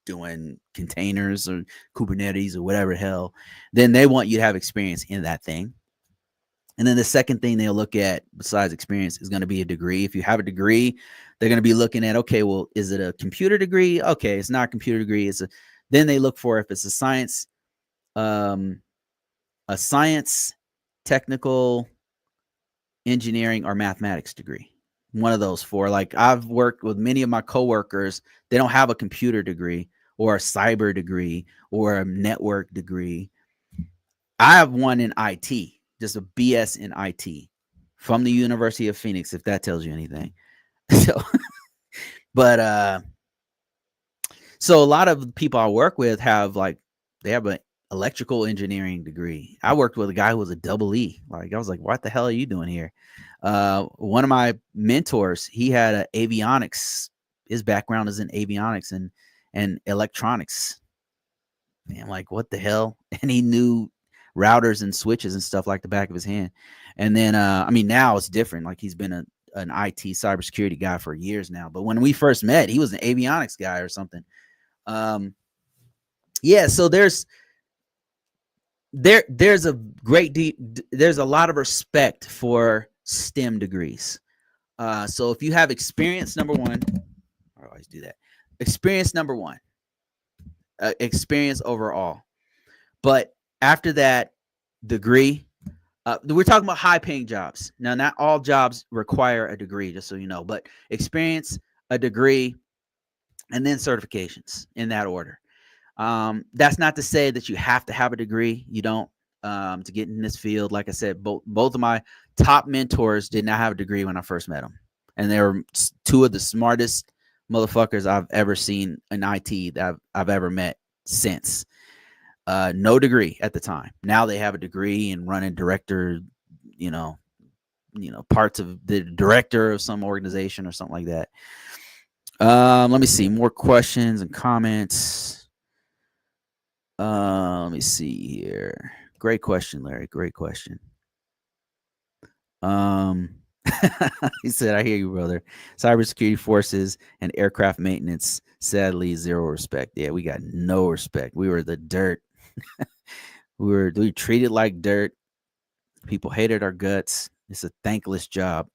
doing containers or Kubernetes or whatever the hell, then they want you to have experience in that thing. And then the second thing they'll look at besides experience is going to be a degree. If you have a degree, they're going to be looking at, okay, well, is it a computer degree? Okay, it's not a computer degree. Then they look for if it's a science, technical, engineering, or mathematics degree. One of those four. Like I've worked with many of my coworkers, they don't have a computer degree or a cyber degree or a network degree. I have one in IT, just a BS in IT from the University of Phoenix, if that tells you anything. So, but so a lot of people I work with have they have an electrical engineering degree. I worked with a guy who was a double E. Like I was like, what the hell are you doing here? One of my mentors, he had an avionics. His background is in avionics and electronics. And I'm like, what the hell? And he knew routers and switches and stuff like the back of his hand. And then, now it's different. Like he's been an IT cybersecurity guy for years now. But when we first met, he was an avionics guy or something. Yeah. So there's a there's a lot of respect for STEM degrees. So if you have experience, number one, I always do that. Experience number one, experience overall. But after that, degree, we're talking about high paying jobs. Now, not all jobs require a degree, just so you know, but experience, a degree, and then certifications in that order. That's not to say that you have to have a degree. You don't, to get in this field. Like I said, both of my top mentors did not have a degree when I first met them. And they were two of the smartest motherfuckers I've ever seen in IT that I've ever met since. No degree at the time. Now they have a degree in running director, parts of the director of some organization or something like that. Let me see more questions and comments. Let me see here. Great question, Larry. Great question. He said, I hear you, brother. Cybersecurity forces and aircraft maintenance, sadly, zero respect. Yeah, we got no respect. We were the dirt. we treated like dirt. People hated our guts. It's a thankless job.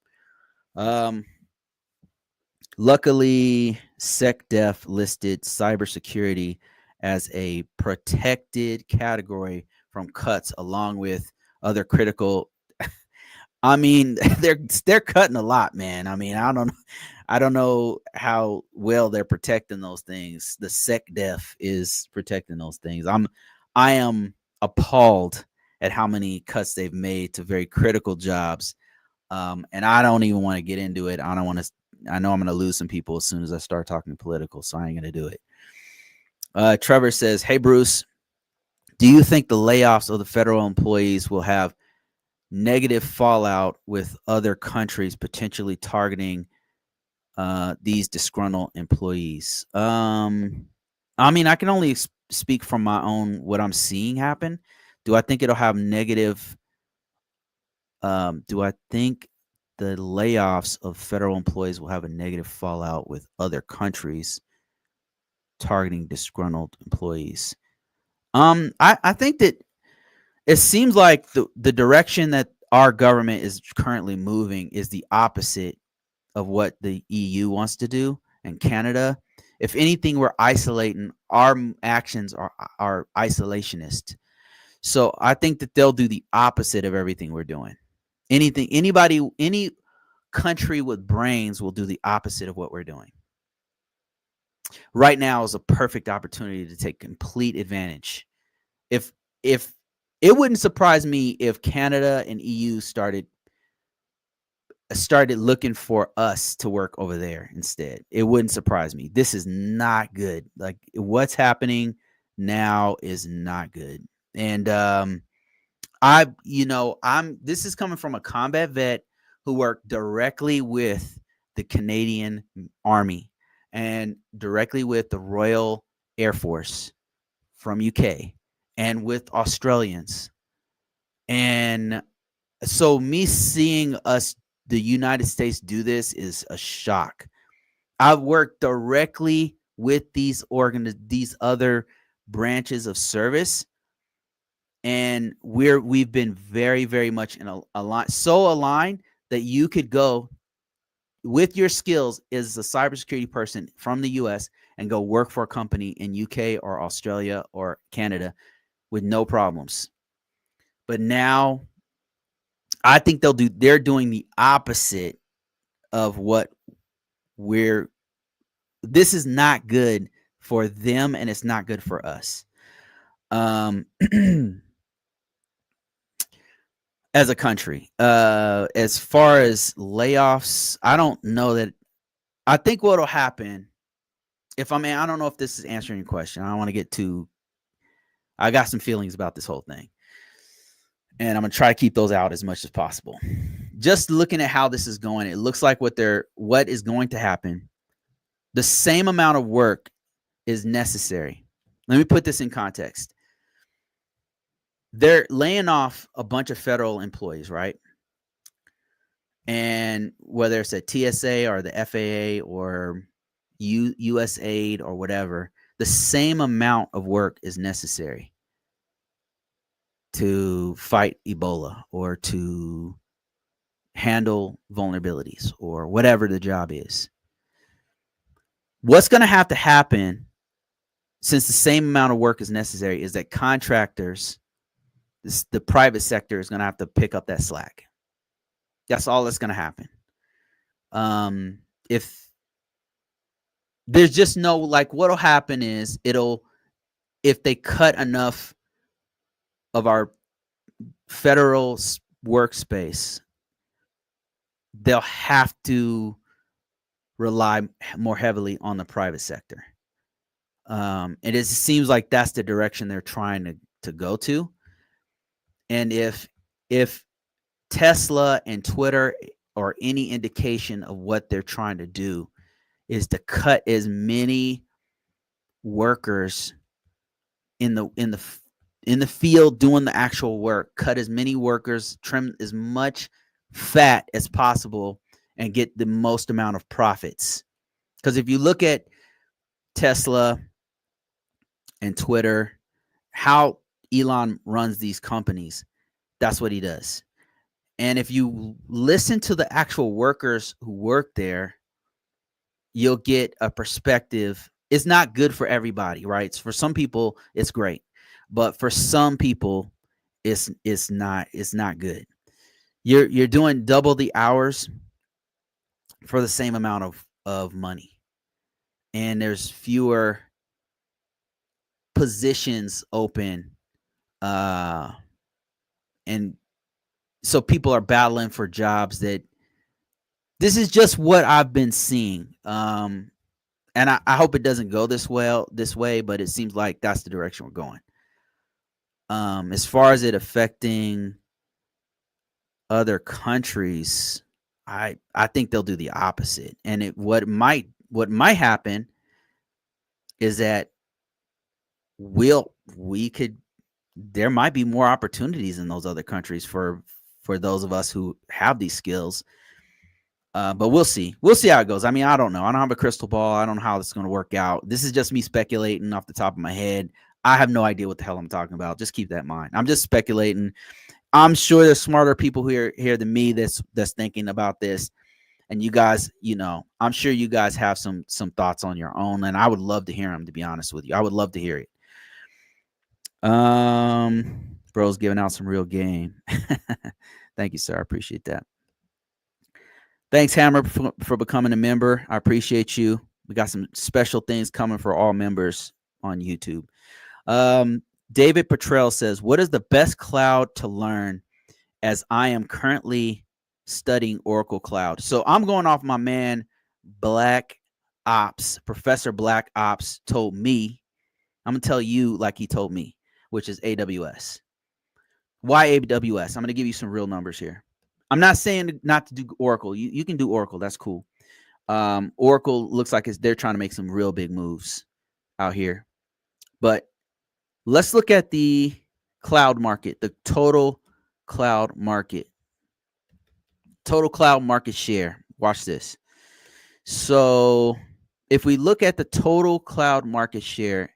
Luckily, SecDef listed cybersecurity as a protected category from cuts along with other critical. I mean, they're cutting a lot, man. I mean, I don't know how well they're protecting those things. The SecDef is protecting those things. I am appalled at how many cuts they've made to very critical jobs. And I don't even want to get into it. I don't want to. I know I'm going to lose some people as soon as I start talking political, so I ain't going to do it. Trevor says, "Hey Bruce, do you think the layoffs of the federal employees will have negative fallout with other countries potentially targeting these disgruntled employees?" I mean, I can only speak from my own what I'm seeing happen. Do I think it'll have negative? Do I think the layoffs of federal employees will have a negative fallout with other countries targeting disgruntled employees? I think that it seems like the direction that our government is currently moving is the opposite of what the EU wants to do and Canada. If anything, we're isolating. Our actions are isolationist. So I think that they'll do the opposite of everything we're doing. Any country with brains will do the opposite of what we're doing. Right now is a perfect opportunity to take complete advantage. If it wouldn't surprise me if Canada and EU started looking for us to work over there instead. It wouldn't surprise me. This is not good. Like what's happening now is not good. And this is coming from a combat vet who worked directly with the Canadian Army and directly with the Royal Air Force from UK and with Australians. And so me seeing the United States do this is a shock. I've worked directly with these other branches of service, and we've been very, very much in so aligned that you could go with your skills as a cybersecurity person from the US and go work for a company in UK or Australia or Canada with no problems. But now I think they're doing the opposite of what this is not good for them and it's not good for us. As a country, as far as layoffs, I don't know that. I think what'll happen I don't know if this is answering your question. I don't want to get too, I got some feelings about this whole thing and I'm going to try to keep those out as much as possible. Just looking at how this is going, it looks like what is going to happen. The same amount of work is necessary. Let me put this in context. They're laying off a bunch of federal employees, right? And whether it's a TSA or the FAA or USAID or whatever, the same amount of work is necessary to fight Ebola or to handle vulnerabilities or whatever the job is. What's going to happen, since the same amount of work is necessary, is that contractors, the private sector, is going to have to pick up that slack. That's all that's going to happen. If there's just no, like, what'll happen is if they cut enough of our federal workspace, they'll have to rely more heavily on the private sector. And it seems like that's the direction they're trying to go to. And if Tesla and Twitter are any indication of what they're trying to do, is to cut as many workers in the field doing the actual work, cut as many workers, trim as much fat as possible, and get the most amount of profits. Because if you look at Tesla and Twitter, how Elon runs these companies, that's what he does. And if you listen to the actual workers who work there, you'll get a perspective. It's not good for everybody, right? For some people, it's great, but for some people, it's not good. You're doing double the hours for the same amount of money, and there's fewer positions open, and so people are battling for jobs that. This is just what I've been seeing. And I hope it doesn't go this way, but it seems like that's the direction we're going. As far as it affecting other countries, I think they'll do the opposite. And what might happen is that there might be more opportunities in those other countries for those of us who have these skills. But we'll see. We'll see how it goes. I mean, I don't know. I don't have a crystal ball. I don't know how this is going to work out. This is just me speculating off the top of my head. I have no idea what the hell I'm talking about. Just keep that in mind. I'm just speculating. I'm sure there's smarter people here than me that's thinking about this. And you guys, I'm sure you guys have some thoughts on your own, and I would love to hear them, to be honest with you. I would love to hear it. Bro's giving out some real game. Thank you, sir. I appreciate that. Thanks, Hammer, for becoming a member. I appreciate you. We got some special things coming for all members on YouTube. David Petrell says, what is the best cloud to learn, as I am currently studying Oracle Cloud? So I'm going off my man Black Ops. Professor Black Ops told me. I'm going to tell you like he told me, which is AWS. Why AWS? I'm going to give you some real numbers here. I'm not saying not to do Oracle. You can do Oracle. That's cool. Oracle looks like they're trying to make some real big moves out here. But let's look at the cloud market, the total cloud market. Total cloud market share. Watch this. So if we look at the total cloud market share,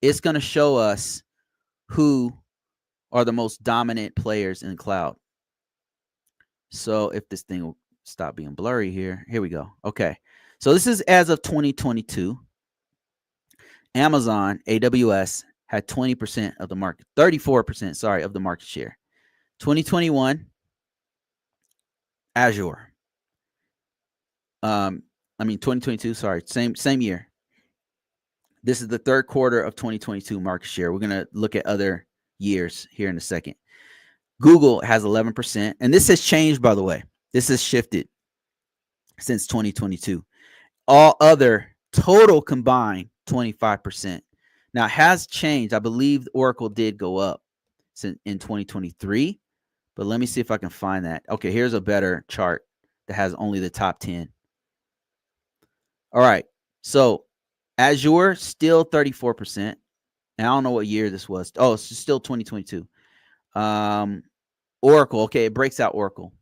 it's going to show us who are the most dominant players in cloud. So if this thing will stop being blurry here we go. Okay. So this is as of 2022. Amazon, AWS, had 20% of the market, 34%, of the market share. 2021, Azure. 2022, same year. This is the third quarter of 2022 market share. We're going to look at other years here in a second. Google has 11%, and this has changed, by the way. This has shifted since 2022. All other total combined 25%. Now, it has changed. I believe Oracle did go up in 2023, but let me see if I can find that. Okay, here's a better chart that has only the top 10. All right, so Azure still 34%. And I don't know what year this was. Oh, it's still 2022. Oracle, okay, it breaks out Oracle.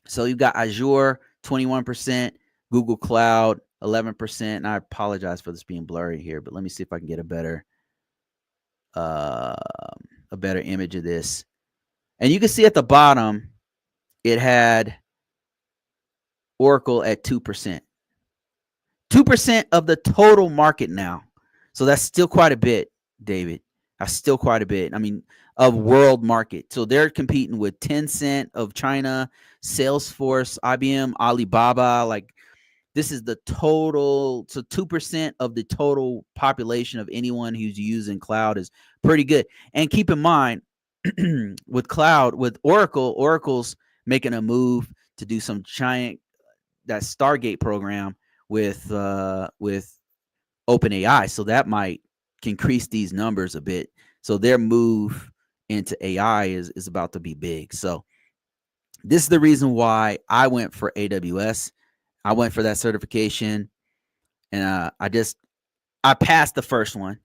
So you've got Azure 21%, Google Cloud 11%. And I apologize for this being blurry here, but let me see if I can get a better image of this. And you can see at the bottom, it had Oracle at 2%. 2% of the total market now. So that's still quite a bit, David. That's still quite a bit. I mean, of world market. So they're competing with Tencent of China, Salesforce, IBM, Alibaba. Like, this is the total. So 2% of the total population of anyone who's using cloud is pretty good. And keep in mind, with cloud, with Oracle's making a move to do some giant, that Stargate program with OpenAI. So that might increase these numbers a bit. So their move into AI is about to be big. So this is the reason why I went for AWS. I went for that certification, and I passed the first one.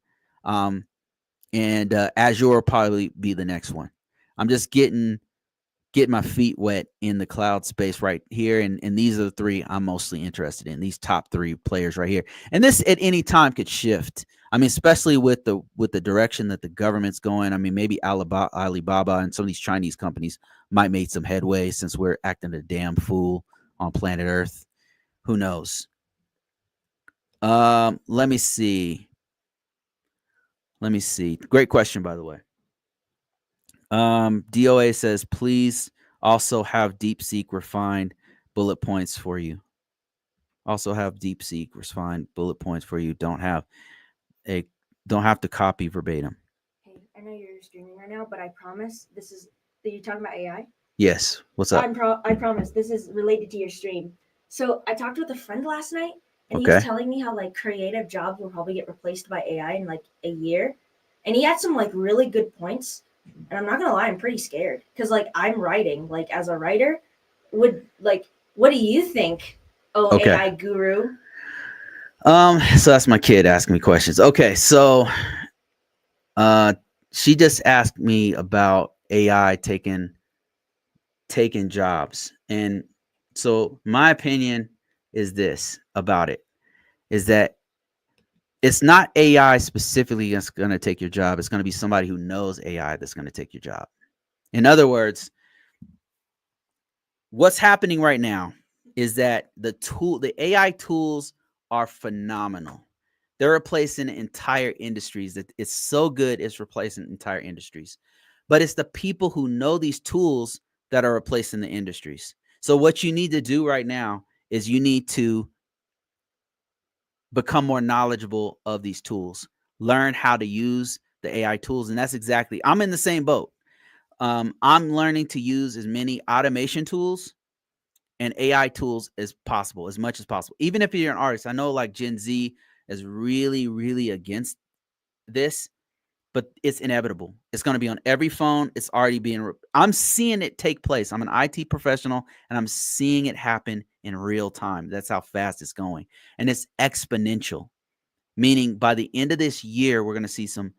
And Azure will probably be the next one. I'm just getting my feet wet in the cloud space right here. And these are the three I'm mostly interested in, these top three players right here. And this at any time could shift. I mean, especially with the direction that the government's going. I mean, maybe Alibaba and some of these Chinese companies might make some headway since we're acting a damn fool on planet Earth. Who knows? Let me see. Great question, by the way. DOA says, please also have DeepSeek refined bullet points for you. Also have DeepSeek refined bullet points for you. Don't have to copy verbatim. Hey, I know you're streaming right now, but I promise this is. Are you talking about AI? Yes. What's up? I promise this is related to your stream. So I talked with a friend last night, and he Okay. was telling me how like creative jobs will probably get replaced by AI in like a year, and he had some like really good points. And I'm not gonna lie, I'm pretty scared because like I'm writing, like as a writer, what do you think? Oh, Okay. AI guru. So that's my kid asking me questions. Okay, so she just asked me about AI taking jobs. And so my opinion is this about it, is that it's not AI specifically that's going to take your job. It's going to be somebody who knows AI that's going to take your job. In other words, what's happening right now is that the AI tools are phenomenal. They're replacing entire industries. That it's so good, it's replacing entire industries. But it's the people who know these tools that are replacing the industries. So what you need to do right now is you need to become more knowledgeable of these tools, learn how to use the AI tools. And that's exactly, I'm in the same boat. I'm learning to use as many automation tools and AI tools as possible, as much as possible. Even if you're an artist, I know like Gen Z is really, really against this, but it's inevitable. It's going to be on every phone. It's already being, I'm seeing it take place. I'm an IT professional and I'm seeing it happen in real time. That's how fast it's going. And it's exponential, meaning by the end of this year, we're going to see some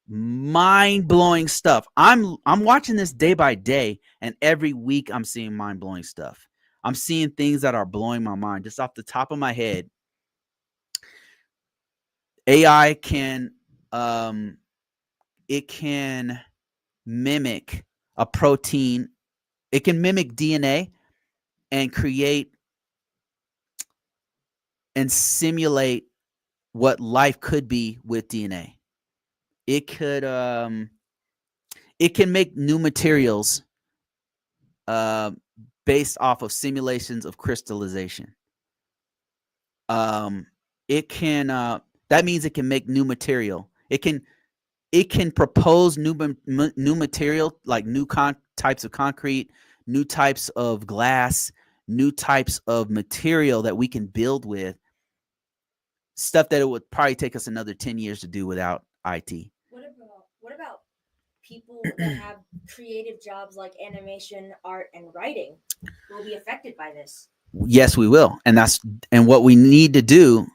mind-blowing stuff. I'm watching this day by day, and every week I'm seeing mind-blowing stuff. I'm seeing things that are blowing my mind. Just off the top of my head, AI can it can mimic a protein. It can mimic DNA and create and simulate what life could be with DNA. It could it can make new materials uh, based off of simulations of crystallization. Um, it can that means it can make new material. It can propose new material, like new types of concrete, new types of glass, new types of material that we can build with, stuff that it would probably take us another 10 years to do without IT. What about people that have creative jobs like animation, art, and writing will be affected by this? Yes, we will. And what we need to do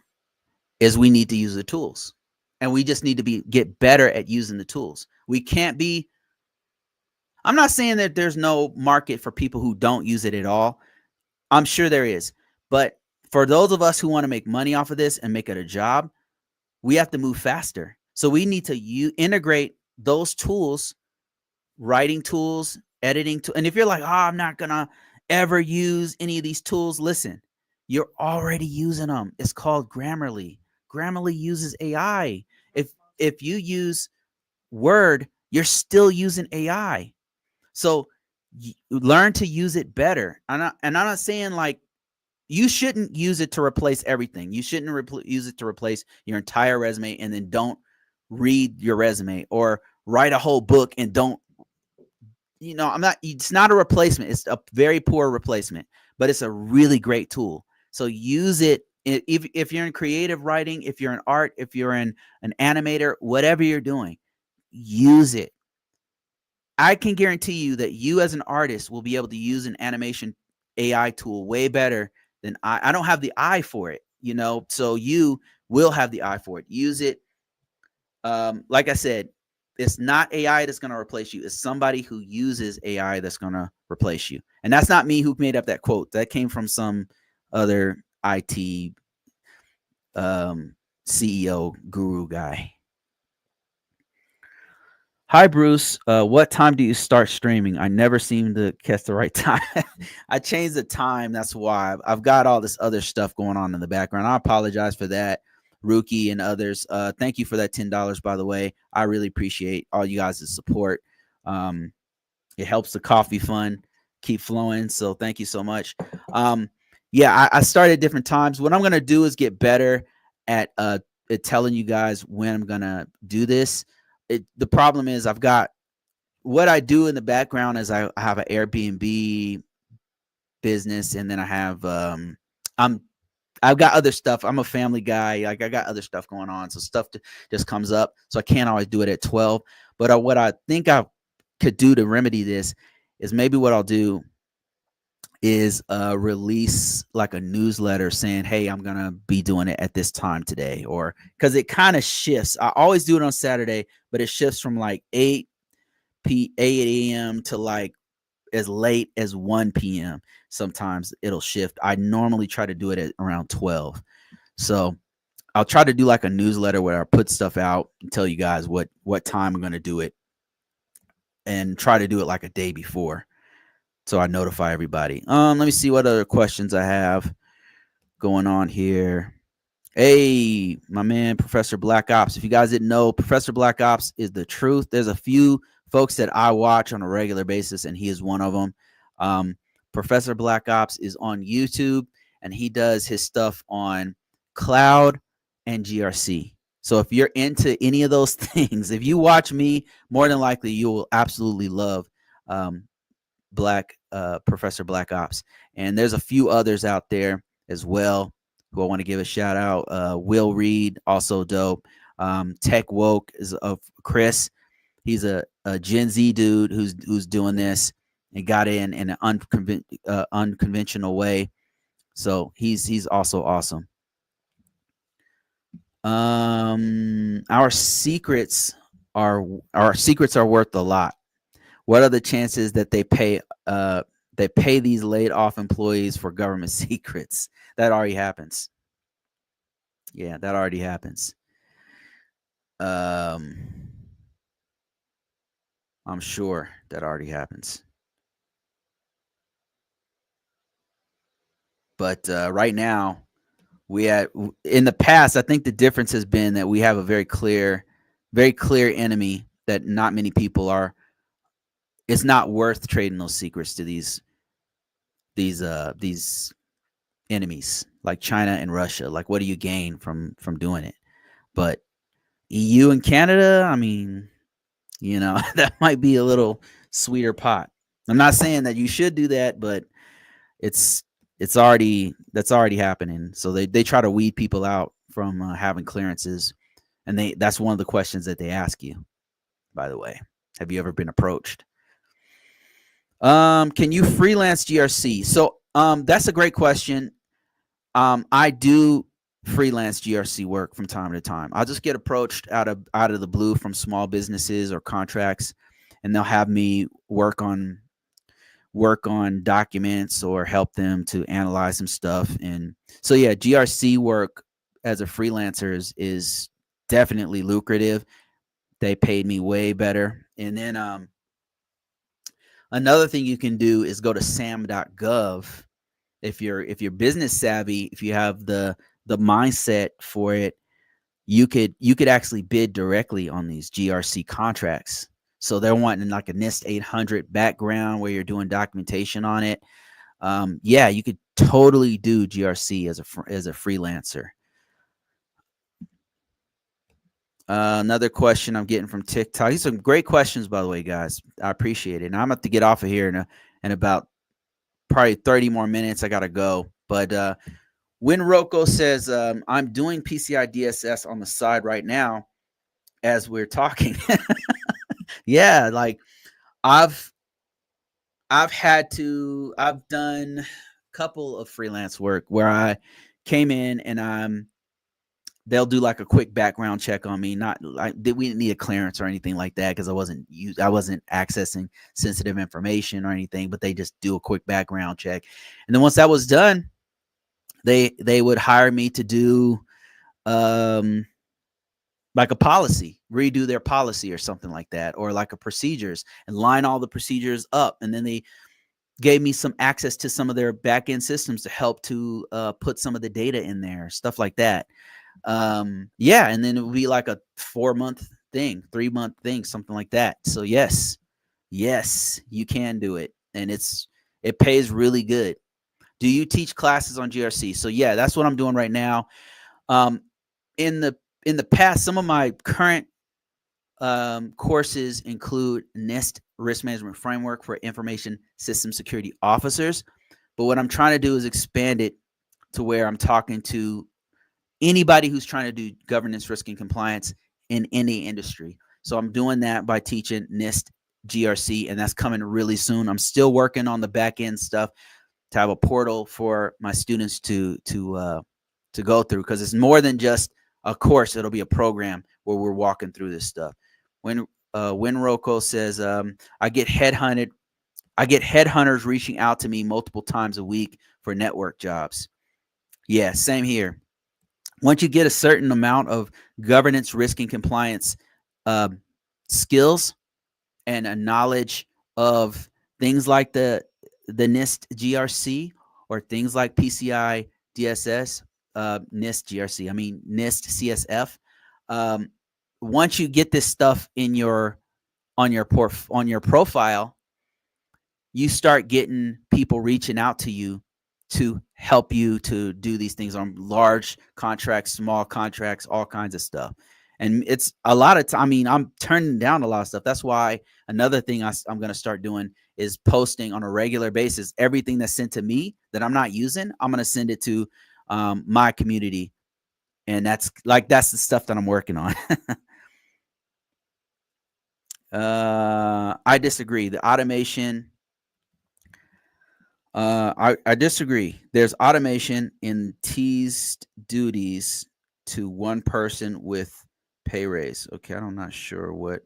is we need to use the tools. And we just need to get better at using the tools. We can't be, I'm not saying that there's no market for people who don't use it at all. I'm sure there is. But for those of us who want to make money off of this and make it a job, we have to move faster. So we need to integrate those tools, writing tools, editing tools. And if you're like, I'm not going to ever use any of these tools, listen, you're already using them. It's called Grammarly. Grammarly uses AI. If you use Word, you're still using AI. So learn to use it better. And I'm not saying like you shouldn't use it to replace everything. You shouldn't use it to replace your entire resume and then don't read your resume, or write a whole book and don't, it's not a replacement. It's a very poor replacement, but it's a really great tool. So use it. If you're in creative writing, if you're in art, if you're in an animator, whatever you're doing, use it. I can guarantee you that you as an artist will be able to use an animation AI tool way better than I don't have the eye for it, so you will have the eye for it. Use it. Like I said, it's not AI that's going to replace you. It's somebody who uses AI that's going to replace you. And that's not me who made up that quote. That came from some other IT CEO guru guy. Hi, Bruce. What time do you start streaming? I never seem to catch the right time. I changed the time. That's why I've got all this other stuff going on in the background. I apologize for that, Rookie and others. Thank you for that $10, by the way. I really appreciate all you guys' support. It helps the coffee fund keep flowing. So thank you so much. Yeah, I started at different times. What I'm going to do is get better at telling you guys when I'm going to do this. The problem is I've got what I do in the background is I have an Airbnb business, and then I've got other stuff. I'm a family guy. Like I got other stuff going on. So stuff just comes up. So I can't always do it at 12. But what I think I could do to remedy this is maybe what I'll do is release like a newsletter saying, hey, I'm going to be doing it at this time today, or because it kind of shifts. I always do it on Saturday, but it shifts from like 8 a.m. to like as late as 1 p.m. Sometimes it'll shift. I normally try to do it at around 12. So I'll try to do like a newsletter where I put stuff out and tell you guys what time I'm going to do it, and try to do it like a day before, so I notify everybody. Let me see what other questions I have going on here. Hey, my man, Professor Black Ops. If you guys didn't know, Professor Black Ops is the truth. There's a few folks that I watch on a regular basis, and he is one of them. Professor Black Ops is on YouTube, and he does his stuff on cloud and GRC. So if you're into any of those things, if you watch me, more than likely you will absolutely love Professor Black Ops. And there's a few others out there as well who I want to give a shout out. Will Reed, also dope. Tech Woke is of Chris. He's a Gen Z dude who's doing this and got in an unconventional way. So he's also awesome. Our secrets are worth a lot. What are the chances that they pay these laid off employees for government secrets? That already happens. Yeah, that already happens. I'm sure that already happens. But right now, in the past, I think the difference has been that we have a very clear enemy that not many people are. It's not worth trading those secrets to these enemies like China and Russia. Like, what do you gain from doing it? But EU and Canada, I mean, that might be a little sweeter pot. I'm not saying that you should do that, but that's already happening. So they try to weed people out from having clearances, and that's one of the questions that they ask you. By the way, have you ever been approached? Can you freelance GRC? So that's a great question. I do freelance GRC work from time to time. I'll just get approached out of the blue from small businesses or contracts, and they'll have me work on documents or help them to analyze some stuff. And so yeah, GRC work as a freelancer is definitely lucrative. They paid me way better. And then another thing you can do is go to sam.gov. If you're business savvy, if you have the mindset for it, you could actually bid directly on these GRC contracts. So they're wanting like a NIST 800 background where you're doing documentation on it. Yeah, you could totally do GRC as a freelancer. Another question I'm getting from TikTok. These are some great questions, by the way, guys. I appreciate it. And I'm about to get off of here in about probably 30 more minutes. I got to go. But when Rocco says, I'm doing PCI DSS on the side right now as we're talking. Yeah, like I've done a couple of freelance work where I came in and they'll do like a quick background check on me. Not like we didn't need a clearance or anything like that because I wasn't accessing sensitive information or anything, but they just do a quick background check. And then once that was done, they would hire me to do like a policy, redo their policy or something like that, or like a procedures, and line all the procedures up. And then they gave me some access to some of their back end systems to help to put some of the data in there, stuff like that. Yeah, and then it would be like a 4-month thing, 3-month thing, something like that. So yes, you can do it, and it pays really good. Do you teach classes on GRC? So yeah, that's what I'm doing right now. In the past, some of my current courses include NIST Risk Management Framework for Information System Security Officers. But what I'm trying to do is expand it to where I'm talking to anybody who's trying to do governance, risk, and compliance in any industry. So I'm doing that by teaching NIST GRC, and that's coming really soon. I'm still working on the back end stuff to have a portal for my students to go through, because it's more than just a course. It'll be a program where we're walking through this stuff. When Rocco says, I get headhunters reaching out to me multiple times a week for network jobs. Yeah, same here. Once you get a certain amount of governance, risk, and compliance skills and a knowledge of things like the NIST GRC or things like PCI DSS, NIST GRC, I mean NIST CSF. Once you get this stuff in on your profile, you start getting people reaching out to you to help you to do these things on large contracts, small contracts, all kinds of stuff. And it's a lot of time. I mean, I'm turning down a lot of stuff. That's why another thing I'm going to start doing is posting on a regular basis. Everything that's sent to me that I'm not using, I'm going to send it to my community. And that's the stuff that I'm working on. I disagree. The automation, I disagree. There's automation in teased duties to one person with pay raise. Okay, I'm not sure what.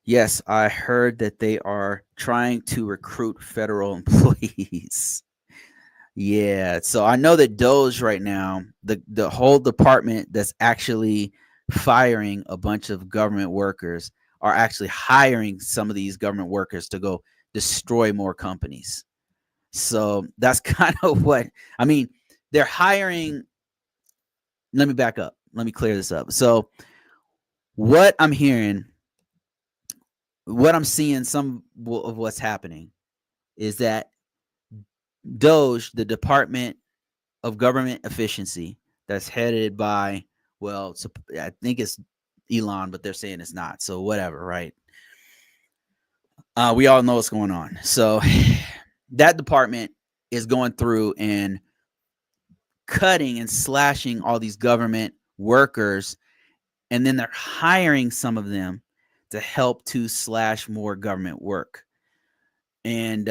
Yes, I heard that they are trying to recruit federal employees. Yeah, so I know that DOGE right now, the whole department that's actually firing a bunch of government workers are actually hiring some of these government workers to go destroy more companies. So that's kind of what I mean. They're hiring. Let me back up. Let me clear this up. So what I'm hearing, what I'm seeing, some of what's happening is that DOGE, the Department of Government Efficiency, that's headed by, well, I think it's Elon, but they're saying it's not. So whatever, right? We all know what's going on. So that department is going through and cutting and slashing all these government workers, and then they're hiring some of them to help to slash more government work. And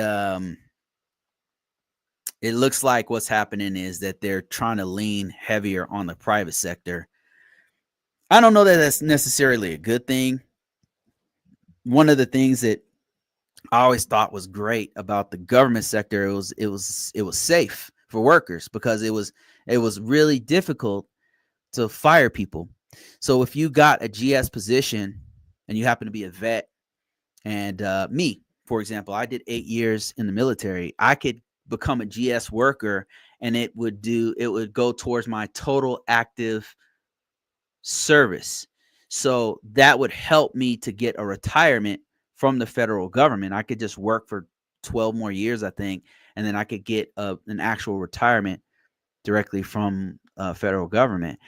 it looks like what's happening is that they're trying to lean heavier on the private sector. I don't know that that's necessarily a good thing. One of the things that I always thought was great about the government sector, it was safe for workers, because it was really difficult to fire people. So if you got a GS position and you happen to be a vet, and me, for example, I did 8 years in the military, I could become a GS worker, and it would go towards my total active service. So that would help me to get a retirement from the federal government. I could just work for 12 more years, I think, and then I could get an actual retirement directly from federal government,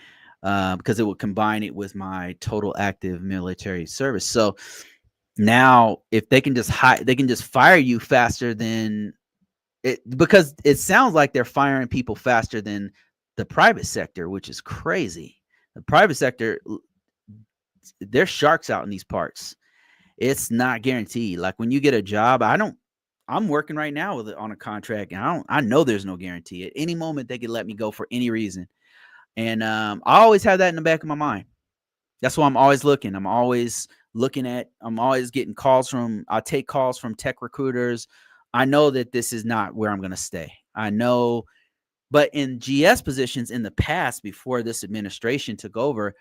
because it would combine it with my total active military service. So now, if they can just fire you faster than it, because it sounds like they're firing people faster than the private sector, which is crazy. The private sector, there's sharks out in these parts. It's not guaranteed. Like when you get a job, I'm working right now on a contract, and I know there's no guarantee. At any moment they could let me go for any reason. And I always have that in the back of my mind. That's why I'm always looking. I'm always getting calls I take calls from tech recruiters. I know that this is not where I'm going to stay. I know But in GS positions in the past, before this administration took over,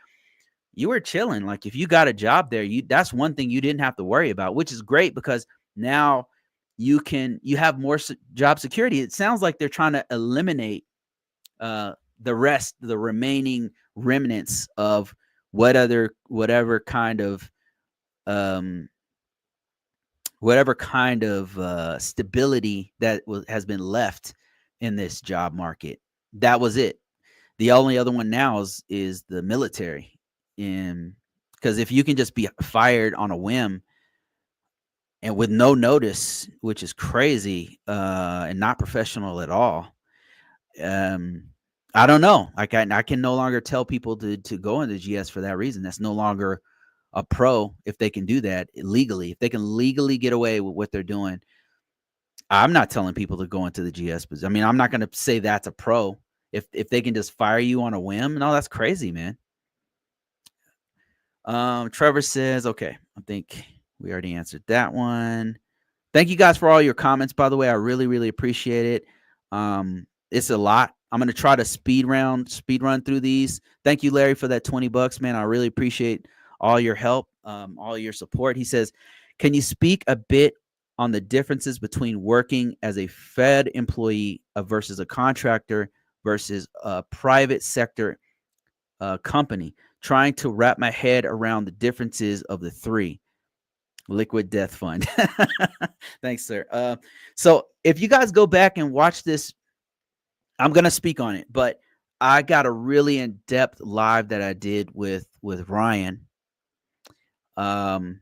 you were chilling. Like if you got a job there, that's one thing you didn't have to worry about, which is great because now you have more job security. It sounds like they're trying to eliminate the remaining remnants of whatever kind of stability that has been left in this job market. That was it. The only other one now is the military, because if you can just be fired on a whim and with no notice, which is crazy and not professional at all. I don't know. I can no longer tell people to go into GS for that reason. That's no longer a pro if they can do that legally. If they can legally get away with what they're doing, I'm not telling people to go into the GS position. I mean, I'm not going to say that's a pro if they can just fire you on a whim. No, that's crazy, man. Trevor says, okay, I think we already answered that one. Thank you guys for all your comments, by the way. I really, really appreciate it. It's a lot. I'm going to try to speed run through these. Thank you, Larry, for that $20, man. I really appreciate all your help, all your support. He says, can you speak a bit on the differences between working as a Fed employee versus a contractor versus a private sector company? Trying to wrap my head around the differences of the three. Liquid Death Fund. Thanks, sir. So if you guys go back and watch this, I'm going to speak on it, but I got a really in-depth live that I did with Ryan. And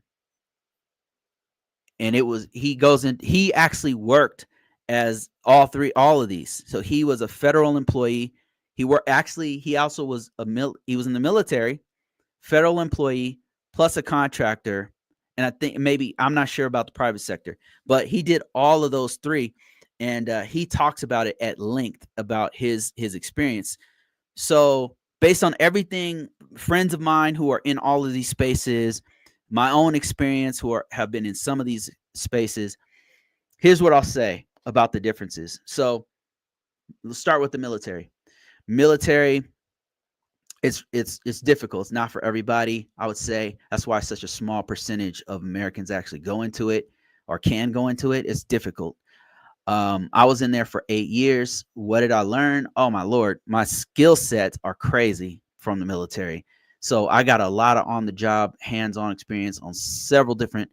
he actually worked as all of these. So he was a federal employee. He also was he was in the military, federal employee, plus a contractor. And I think I'm not sure about the private sector, but he did all of those three. And he talks about it at length about his experience. So based on everything, friends of mine who are in all of these spaces, my own experience have been in some of these spaces, here's what I'll say about the differences. So let's start with the military. It's difficult. It's not for everybody, I would say. That's why such a small percentage of Americans actually go into it or can go into it. It's difficult. I was in there for 8 years. What did I learn? Oh my Lord, my skill sets are crazy from the military. So I got a lot of on-the-job, hands-on experience on several different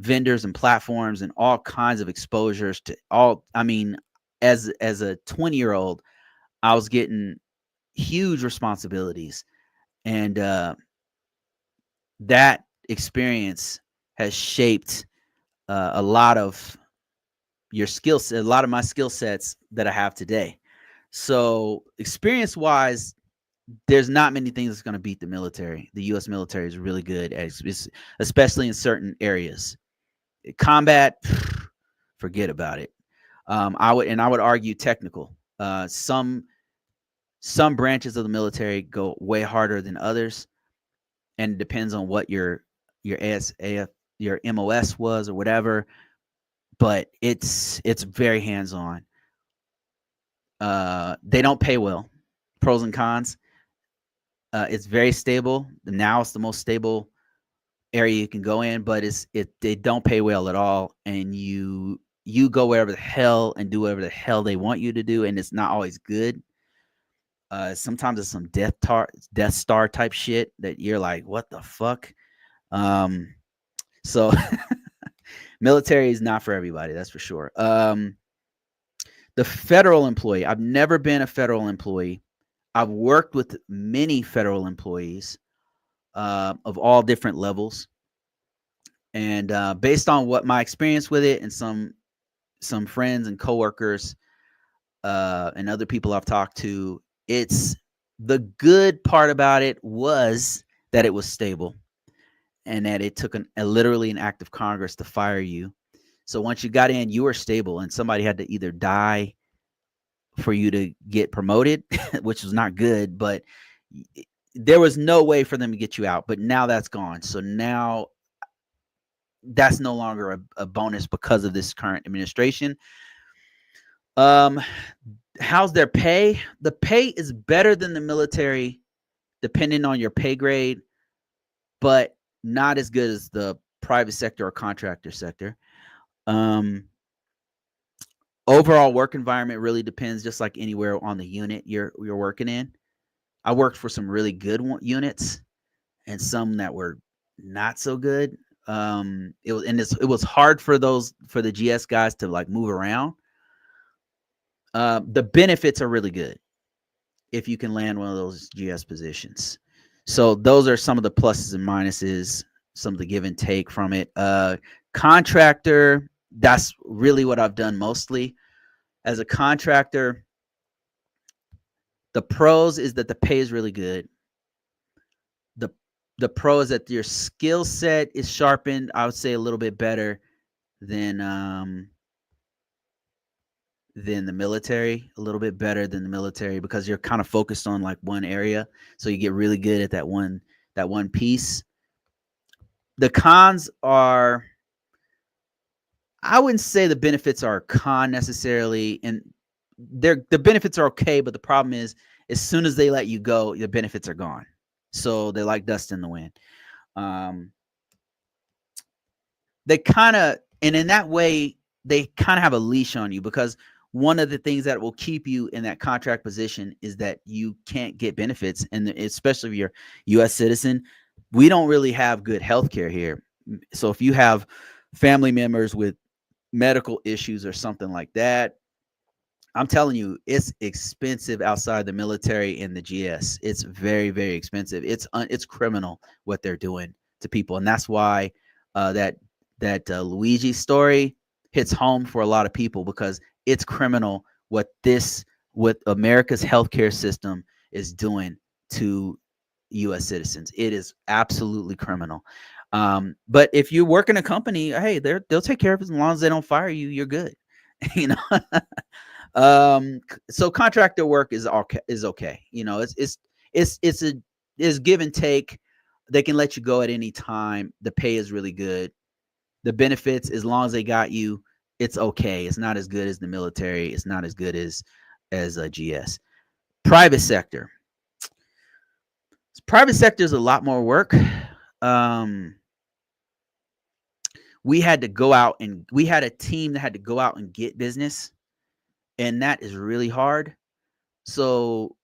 vendors and platforms and all kinds of exposures to all. I mean, as a 20-year-old, I was getting huge responsibilities, and that experience has shaped a lot of your skill set, a lot of my skill sets that I have today. So experience wise, there's not many things that's going to beat the military. The U.S. military is really good, especially in certain areas. Combat, forget about it. I would argue technical. Some branches of the military go way harder than others, and it depends on what your ASAF, your MOS was or whatever. But it's very hands-on. They don't pay well. Pros and cons. It's very stable. Now it's the most stable area you can go in, but they don't pay well at all, and you go wherever the hell and do whatever the hell they want you to do, and it's not always good. Sometimes it's some Death Star type shit that you're like, what the fuck? So military is not for everybody, that's for sure. The federal employee. I've never been a federal employee. I've worked with many federal employees of all different levels. And based on what my experience with it and some friends and coworkers and other people I've talked to, it's the good part about it was that it was stable and that it took literally an act of Congress to fire you. So once you got in, you were stable, and somebody had to either die for you to get promoted, which was not good, but there was no way for them to get you out. But now that's gone. So now that's no longer a bonus because of this current administration. How's their pay? The pay is better than the military, depending on your pay grade, but not as good as the private sector or contractor sector. Um, Overall work environment really depends, just like anywhere on the unit you're working in. I worked for some really good units and some that were not so good. It was hard for the GS guys to like move around. The benefits are really good if you can land one of those GS positions. So those are some of the pluses and minuses, some of the give and take from it. Contractor, that's really what I've done mostly. As a contractor, the pros is that the pay is really good. The the pro is that your skill set is sharpened, I would say a little bit better than the military, a little bit better than the military, because you're kind of focused on like one area, so you get really good at that one piece. The cons are, I wouldn't say the benefits are a con necessarily, and the benefits are okay, but the problem is as soon as they let you go, the benefits are gone. So they're like dust in the wind. They kind of, and in that way, they kind of have a leash on you, because one of the things that will keep you in that contract position is that you can't get benefits, and especially if you're a U.S. citizen, we don't really have good health care here. So if you have family members with medical issues or something like that, I'm telling you, it's expensive outside the military and the GS. It's very, very expensive. It's criminal what they're doing to people, and that's why that Luigi story hits home for a lot of people, because it's criminal what America's healthcare system is doing to U.S. citizens. It is absolutely criminal. But if you work in a company, hey, they'll take care of it as long as they don't fire you. You're good. You know. So contractor work is okay. You know, it's give and take. They can let you go at any time. The pay is really good. The benefits, as long as they got you, it's okay. It's not as good as the military. It's not as good as a GS. Private sector. Private sector is a lot more work. We had to go out, and we had a team that had to go out and get business, and that is really hard. So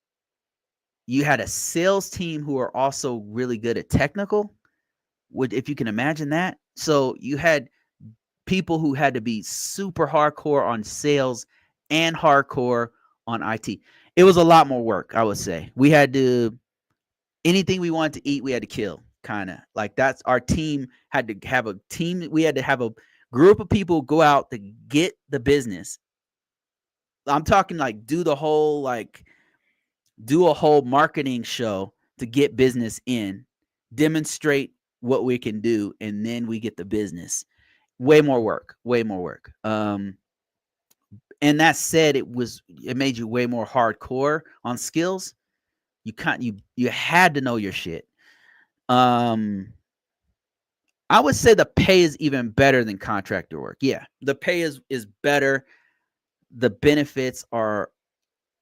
you had a sales team who are also really good at technical, if you can imagine that. So you had people who had to be super hardcore on sales and hardcore on IT. It was a lot more work, I would say. We had to, anything we wanted to eat, we had to kill, kind of. Like, that's our team had to have a team. We had to have a group of people go out to get the business. I'm talking like do a whole marketing show to get business in, demonstrate what we can do, and then we get the business. Way more work. And that said, it made you way more hardcore on skills. You had to know your shit. I would say the pay is even better than contractor work. Yeah, the pay is better. The benefits are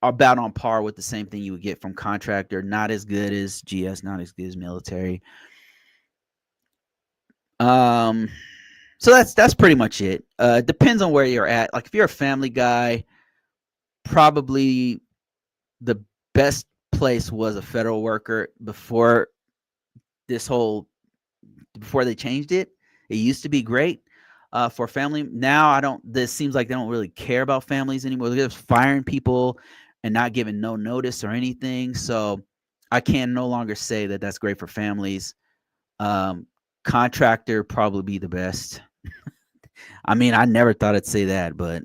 about on par with the same thing you would get from contractor. Not as good as GS, not as good as military. So that's pretty much it. Depends on where you're at. Like, if you're a family guy, probably the best place was a federal worker before they changed it. It used to be great for family. Now this seems like they don't really care about families anymore. They're just firing people and not giving no notice or anything. So I can no longer say that that's great for families. Contractor probably be the best. I mean, I never thought I'd say that, but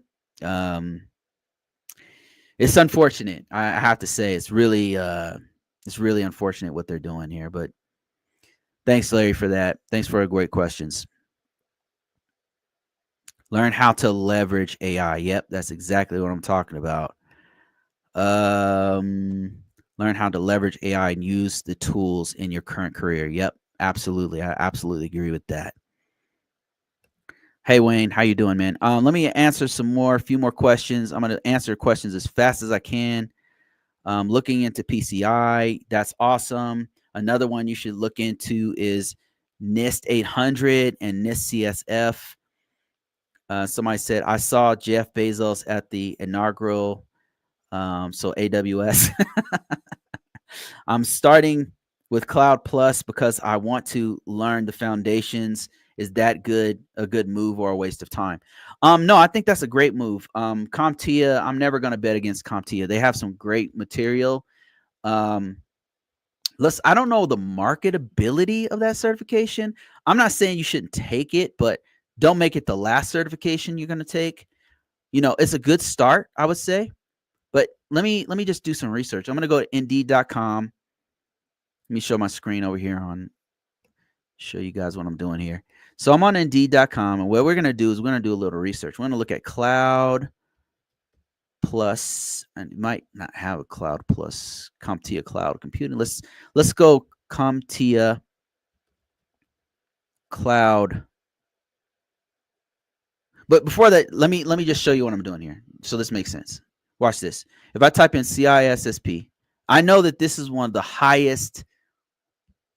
it's unfortunate. I have to say, it's really unfortunate what they're doing here. But thanks, Larry, for that. Thanks for the great questions. Learn how to leverage AI. Yep, that's exactly what I'm talking about. Learn how to leverage AI and use the tools in your current career. Yep, absolutely. I absolutely agree with that. Hey Wayne, how you doing, man? Let me answer a few more questions. I'm going to answer questions as fast as I can. Looking into PCI, that's awesome. Another one you should look into is NIST 800 and NIST CSF. Somebody said, I saw Jeff Bezos at the inaugural, so AWS. I'm starting with Cloud Plus because I want to learn the foundations. Is that a good move or a waste of time? No, I think that's a great move. CompTIA, I'm never going to bet against CompTIA. They have some great material. I don't know the marketability of that certification. I'm not saying you shouldn't take it, but don't make it the last certification you're going to take. It's a good start, I would say. But let me just do some research. I'm going to go to indeed.com. Let me show my screen over here show you guys what I'm doing here. So I'm on indeed.com, and what we're going to do is we're going to do a little research. We're going to look at Cloud Plus, and it might not have a Cloud Plus, CompTIA Cloud Computing. Let's go CompTIA Cloud. But before that, let me just show you what I'm doing here, so this makes sense. Watch this. If I type in CISSP, I know that this is one of the highest,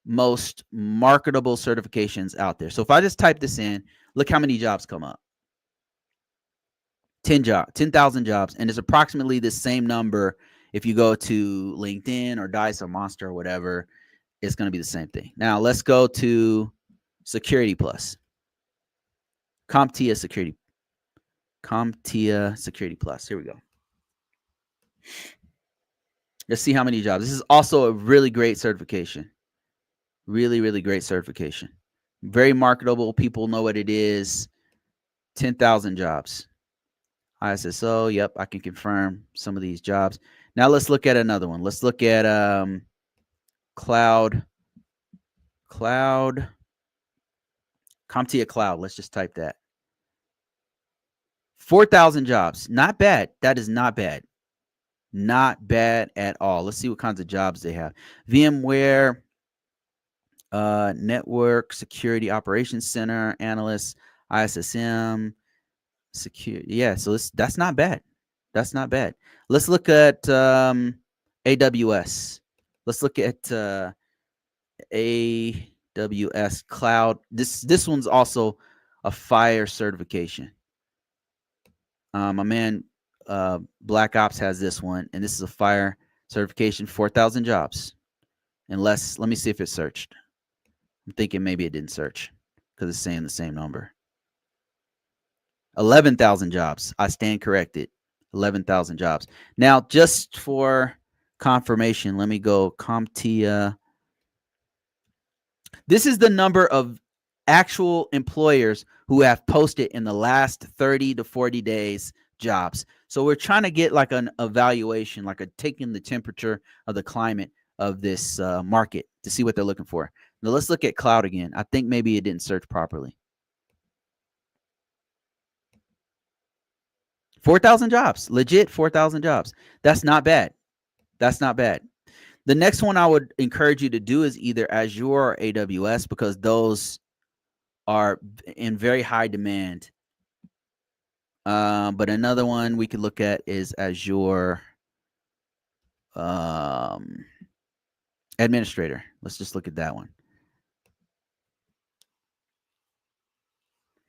most marketable certifications out there. So if I just type this in, look how many jobs come up. 10,000 jobs, and it's approximately the same number if you go to LinkedIn or Dice or Monster or whatever. It's going to be the same thing. Now let's go to Security Plus. CompTIA Security Plus. Here we go. Let's see how many jobs. This is also a really great certification. Really, really great certification. Very marketable. People know what it is. 10,000 jobs. ISSO. Yep, I can confirm some of these jobs. Now let's look at another one. Let's look at Cloud. CompTIA Cloud. Let's just type that. 4,000 jobs. Not bad. That is not bad. Not bad at all. Let's see what kinds of jobs they have. VMware, Network Security Operations Center, Analyst, ISSM, Security. Yeah, so that's not bad. That's not bad. Let's look at AWS. Let's look at AWS Cloud. This one's also a fire certification. My man Black Ops has this one, and this is a fire certification, 4,000 jobs. Let me see if it searched. I'm thinking maybe it didn't search because it's saying the same number. 11,000 jobs. I stand corrected. 11,000 jobs. Now, just for confirmation, let me go CompTIA. This is the number of actual employers who have posted in the last 30 to 40 days jobs. So we're trying to get like an evaluation, like taking the temperature of the climate of this market to see what they're looking for. Now let's look at cloud again. I think maybe it didn't search properly. 4,000 jobs, legit 4,000 jobs. That's not bad. That's not bad. The next one I would encourage you to do is either Azure or AWS, because those are in very high demand. But another one we could look at is Azure Administrator. Let's just look at that one.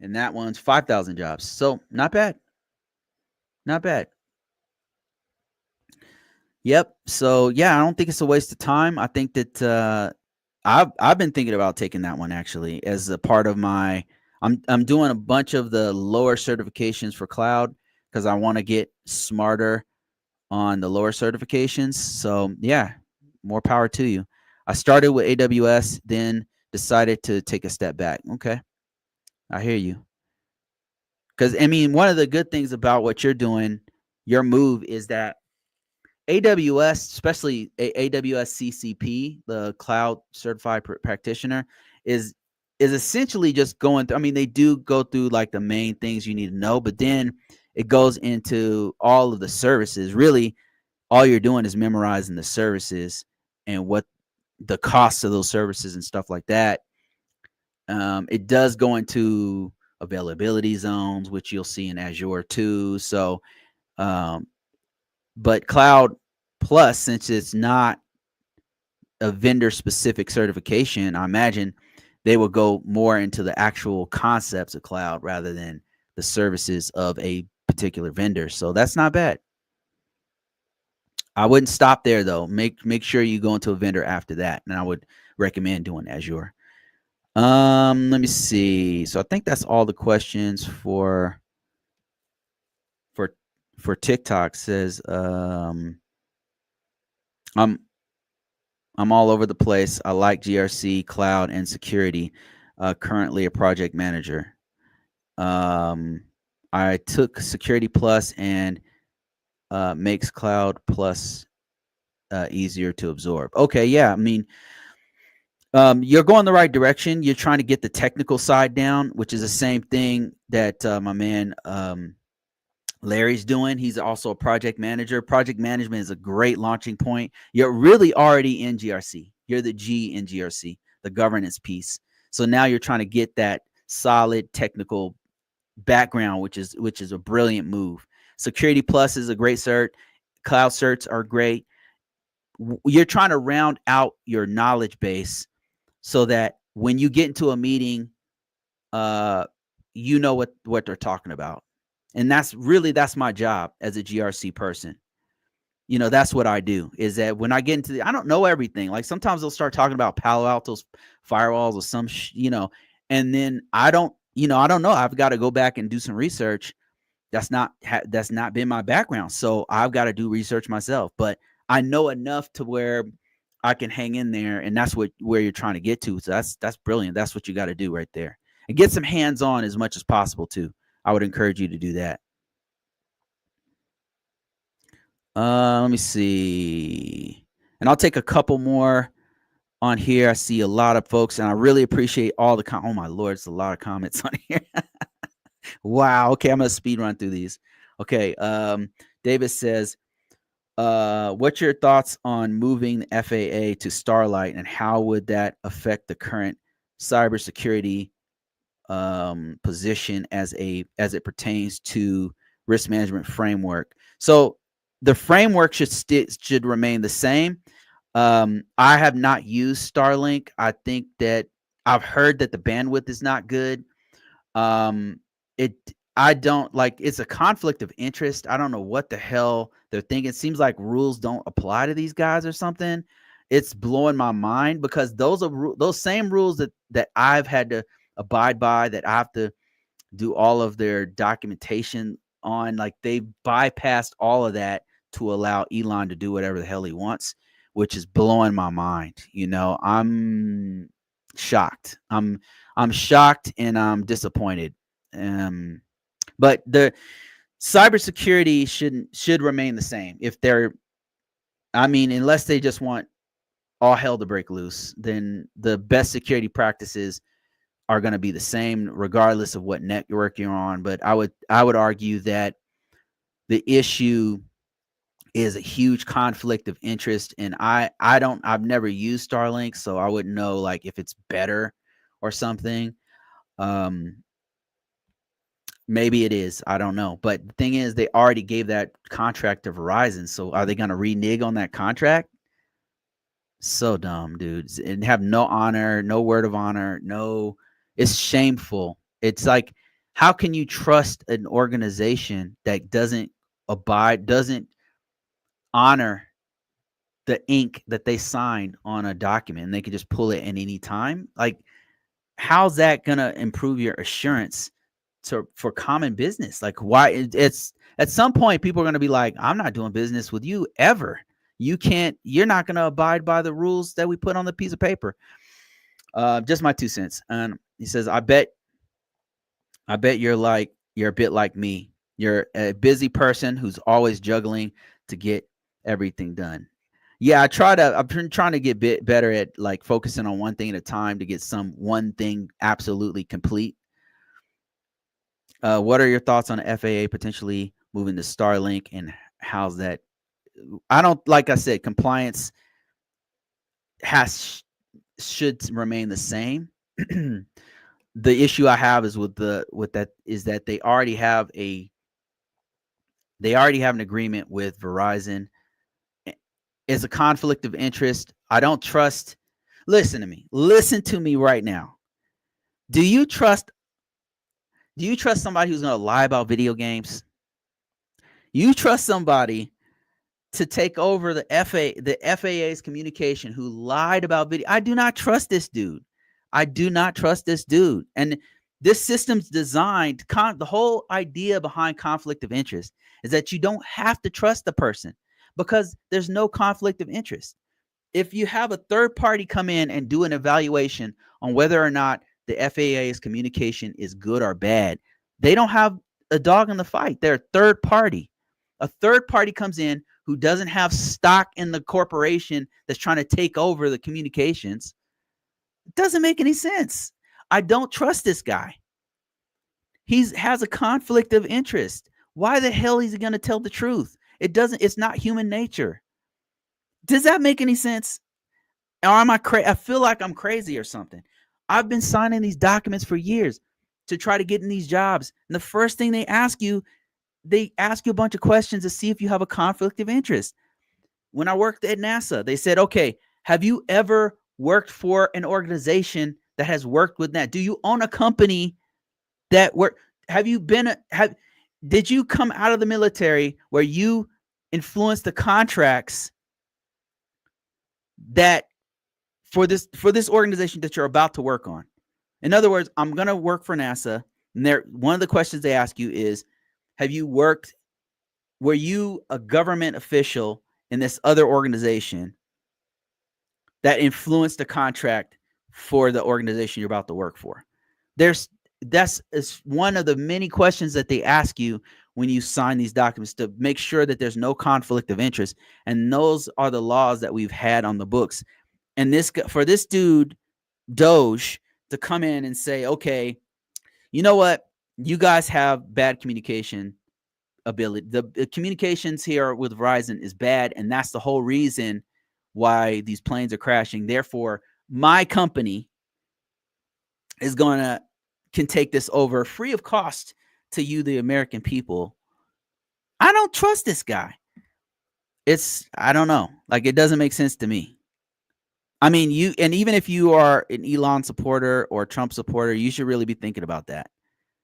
And that one's 5,000 jobs. So not bad. Not bad. Yep. So yeah, I don't think it's a waste of time. I think that I've been thinking about taking that one actually as a part of my. I'm doing a bunch of the lower certifications for cloud because I want to get smarter on the lower certifications. So yeah, more power to you. I started with AWS, then decided to take a step back. Okay, I hear you. Because I mean, one of the good things about what you're doing, your move, is that AWS, especially AWS CCP, the Cloud Certified Practitioner, is essentially just going through. I mean, they do go through like the main things you need to know, but then it goes into all of the services. Really, all you're doing is memorizing the services and what the costs of those services and stuff like that. It does go into availability zones, which you'll see in Azure too. So, but Cloud Plus, since it's not a vendor specific certification, I imagine they will go more into the actual concepts of cloud rather than the services of a particular vendor. So that's not bad. I wouldn't stop there though. Make sure you go into a vendor after that, and I would recommend doing Azure. Let me see. So I think that's all the questions for TikTok. Says I'm all over the place. I like GRC, cloud, and security. Currently a project manager. I took Security Plus and makes Cloud Plus easier to absorb. Okay, yeah. I mean, you're going the right direction. You're trying to get the technical side down, which is the same thing that my man Larry's doing. He's also a project manager. Project management is a great launching point. You're really already in GRC. You're the G in GRC, the governance piece. So now you're trying to get that solid technical background, which is a brilliant move. Security Plus is a great cert. Cloud certs are great. You're trying to round out your knowledge base so that when you get into a meeting, you know what they're talking about. And that's my job as a GRC person. You know, that's what I do, is that when I get into I don't know everything. Like sometimes they'll start talking about Palo Alto's firewalls or some, and then I don't know. I've got to go back and do some research. That's not been my background. So I've got to do research myself, but I know enough to where I can hang in there, and that's where you're trying to get to. So that's brilliant. That's what you got to do right there, and get some hands-on as much as possible too. I would encourage you to do that. Let me see. And I'll take a couple more on here. I see a lot of folks, and I really appreciate all the oh my Lord, it's a lot of comments on here. Wow. Okay, I'm gonna speed run through these. Okay. David says, what's your thoughts on moving the FAA to Starlight, and how would that affect the current cybersecurity position as it pertains to risk management framework? So the framework should remain the same. I have not used Starlink. I think that I've heard that the bandwidth is not good. I don't like, it's a conflict of interest. I don't know what the hell they're thinking. It seems like rules don't apply to these guys or something. It's blowing my mind, because those same rules that I've had to abide by, that I have to do all of their documentation on, like they bypassed all of that to allow Elon to do whatever the hell he wants, which is blowing my mind. I'm shocked. I'm shocked, and I'm disappointed. But the cybersecurity should remain the same. Unless they just want all hell to break loose, then the best security practices are going to be the same regardless of what network you're on. But I would argue that the issue is a huge conflict of interest, and I've never used Starlink, so I wouldn't know like if it's better or something. Maybe it is. I don't know. But the thing is, they already gave that contract to Verizon. So are they going to renege on that contract? So dumb, dudes. And have no honor, no word of honor. No, it's shameful. It's like, how can you trust an organization that doesn't honor the ink that they signed on a document, and they can just pull it at any time? Like, how's that going to improve your assurance for common business? Like, why? It's at some point people are going to be like, I'm not doing business with you ever. You're not going to abide by the rules that we put on the piece of paper. Just my 2 cents. And he says, I bet you're a bit like me. You're a busy person who's always juggling to get everything done. Yeah, I've been trying to get better at like focusing on one thing at a time to get one thing absolutely complete. What are your thoughts on FAA potentially moving to Starlink, and how's that? Like I said, compliance should remain the same. the issue I have is with that is that they already have an agreement with Verizon. It's a conflict of interest. I don't trust. Listen to me. Listen to me right now. Do you trust somebody who's going to lie about video games? You trust somebody to take over the FAA's communication who lied about video? I do not trust this dude. And this system's designed, the whole idea behind conflict of interest is that you don't have to trust the person because there's no conflict of interest. If you have a third party come in and do an evaluation on whether or not the FAA's communication is good or bad, they don't have a dog in the fight. They're a third party. A third party comes in who doesn't have stock in the corporation that's trying to take over the communications. It doesn't make any sense. I don't trust this guy. He has a conflict of interest. Why the hell is he going to tell the truth? It's not human nature. Does that make any sense? Or am I crazy? I feel like I'm crazy or something. I've been signing these documents for years to try to get in these jobs. And the first thing they ask you a bunch of questions to see if you have a conflict of interest. When I worked at NASA, they said, okay, have you ever worked for an organization that has worked with that? Do you own a company that work? Did you come out of the military where you influenced the contracts that for this organization that you're about to work on? In other words, I'm going to work for NASA. And one of the questions they ask you is, were you a government official in this other organization that influenced the contract for the organization you're about to work for? That's one of the many questions that they ask you when you sign these documents to make sure that there's no conflict of interest. And those are the laws that we've had on the books. And for this dude, Doge, to come in and say, okay, you know what? You guys have bad communication ability. The communications here with Verizon is bad, and that's the whole reason why these planes are crashing. Therefore, my company can take this over free of cost to you, the American people. I don't trust this guy. I don't know. Like, it doesn't make sense to me. I mean, even if you are an Elon supporter or a Trump supporter, you should really be thinking about that.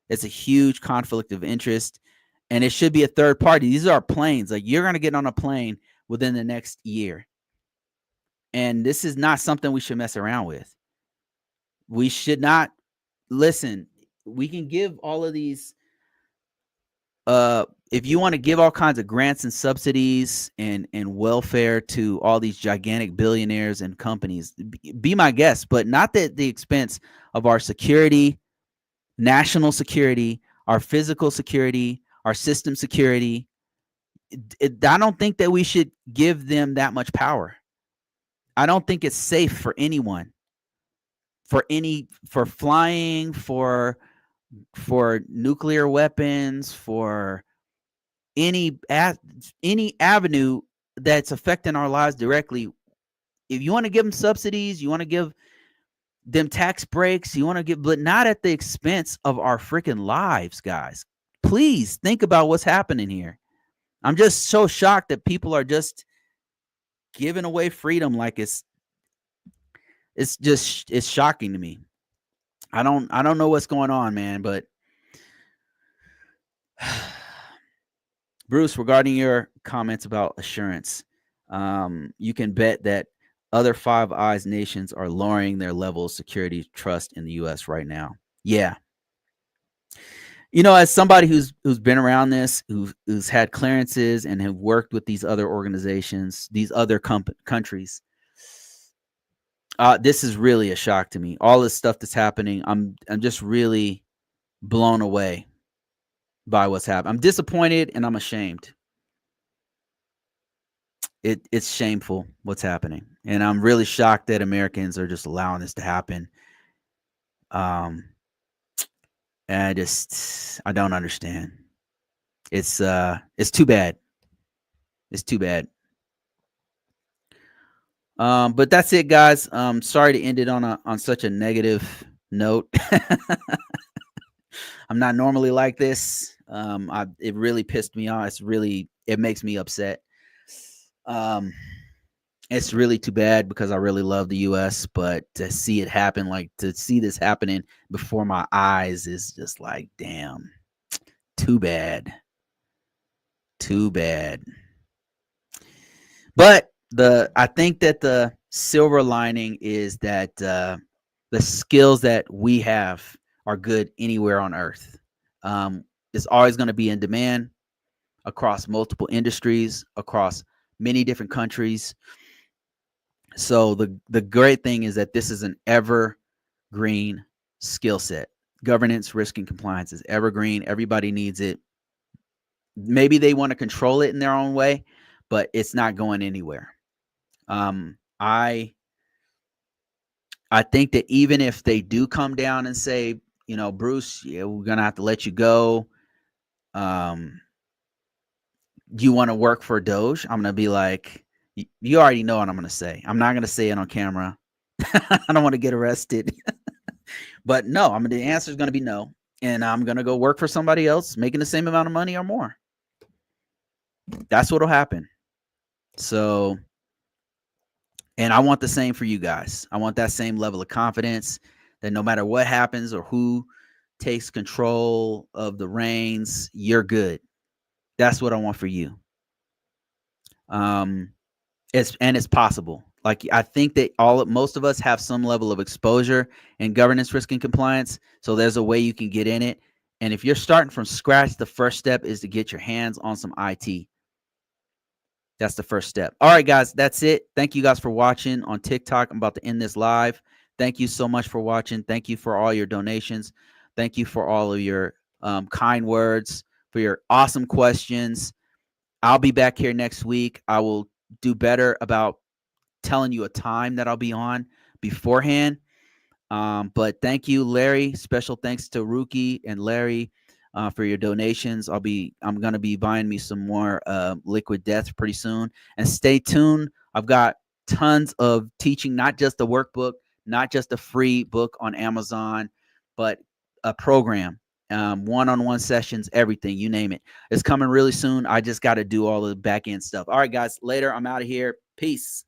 It's a huge conflict of interest, and it should be a third party. These are planes. Like, you're going to get on a plane within the next year. And this is not something we should mess around with. We should not listen. We can give all of these, if you want to give all kinds of grants and subsidies and welfare to all these gigantic billionaires and companies, be my guest, but not at the expense of our security, national security, our physical security, our system security. I don't think that we should give them that much power. I don't think it's safe for anyone, for flying, for nuclear weapons, for any avenue that's affecting our lives directly. If you want to give them subsidies, you want to give them tax breaks, but not at the expense of our freaking lives, guys. Please think about what's happening here. I'm just so shocked that people are just giving away freedom like it's shocking to me. I don't know what's going on, man, but Bruce, regarding your comments about assurance, you can bet that other Five Eyes nations are lowering their level of security trust in the U.S. right now. Yeah. You know, as somebody who's been around this, who's had clearances and have worked with these other organizations, these other countries, this is really a shock to me. All this stuff that's happening, I'm just really blown away by what's happening. I'm disappointed and I'm ashamed. It's shameful what's happening, and I'm really shocked that Americans are just allowing this to happen. And I don't understand. It's too bad. It's too bad. But that's it, guys. Sorry to end it on such a negative note. I'm not normally like this. It really pissed me off. It makes me upset. Um, it's really too bad because I really love the U.S., but to see it happen, like to see this happening before my eyes, is just like, damn, too bad, too bad. But I think that the silver lining is that the skills that we have are good anywhere on earth. It's always going to be in demand across multiple industries, across many different countries. So the great thing is that this is an evergreen skill set. Governance, risk, and compliance is evergreen. Everybody needs it. Maybe they want to control it in their own way, but it's not going anywhere. I think that even if they do come down and say, Bruce, yeah, we're gonna have to let you go. You want to work for Doge? I'm gonna be like, you already know what I'm gonna say. I'm not gonna say it on camera. I don't want to get arrested. But no, the answer is gonna be no, and I'm gonna go work for somebody else making the same amount of money or more. That's what'll happen. So, and I want the same for you guys. I want that same level of confidence that no matter what happens or who takes control of the reins, you're good. That's what I want for you. It's possible. Like, I think that most of us have some level of exposure in governance, risk, and compliance. So there's a way you can get in it. And if you're starting from scratch, the first step is to get your hands on some IT. That's the first step. All right, guys, that's it. Thank you guys for watching on TikTok. I'm about to end this live. Thank you so much for watching. Thank you for all your donations. Thank you for all of your kind words, for your awesome questions. I'll be back here next week. I will do better about telling you a time that I'll be on beforehand. But thank you, Larry. Special thanks to Rookie and Larry for your donations. I'm going to be buying me some more Liquid Death pretty soon. And stay tuned. I've got tons of teaching, not just a workbook, not just a free book on Amazon, but a program, one-on-one sessions, everything, you name it. It's coming really soon. I just got to do all the back end stuff. All right, guys, later. I'm out of here. Peace.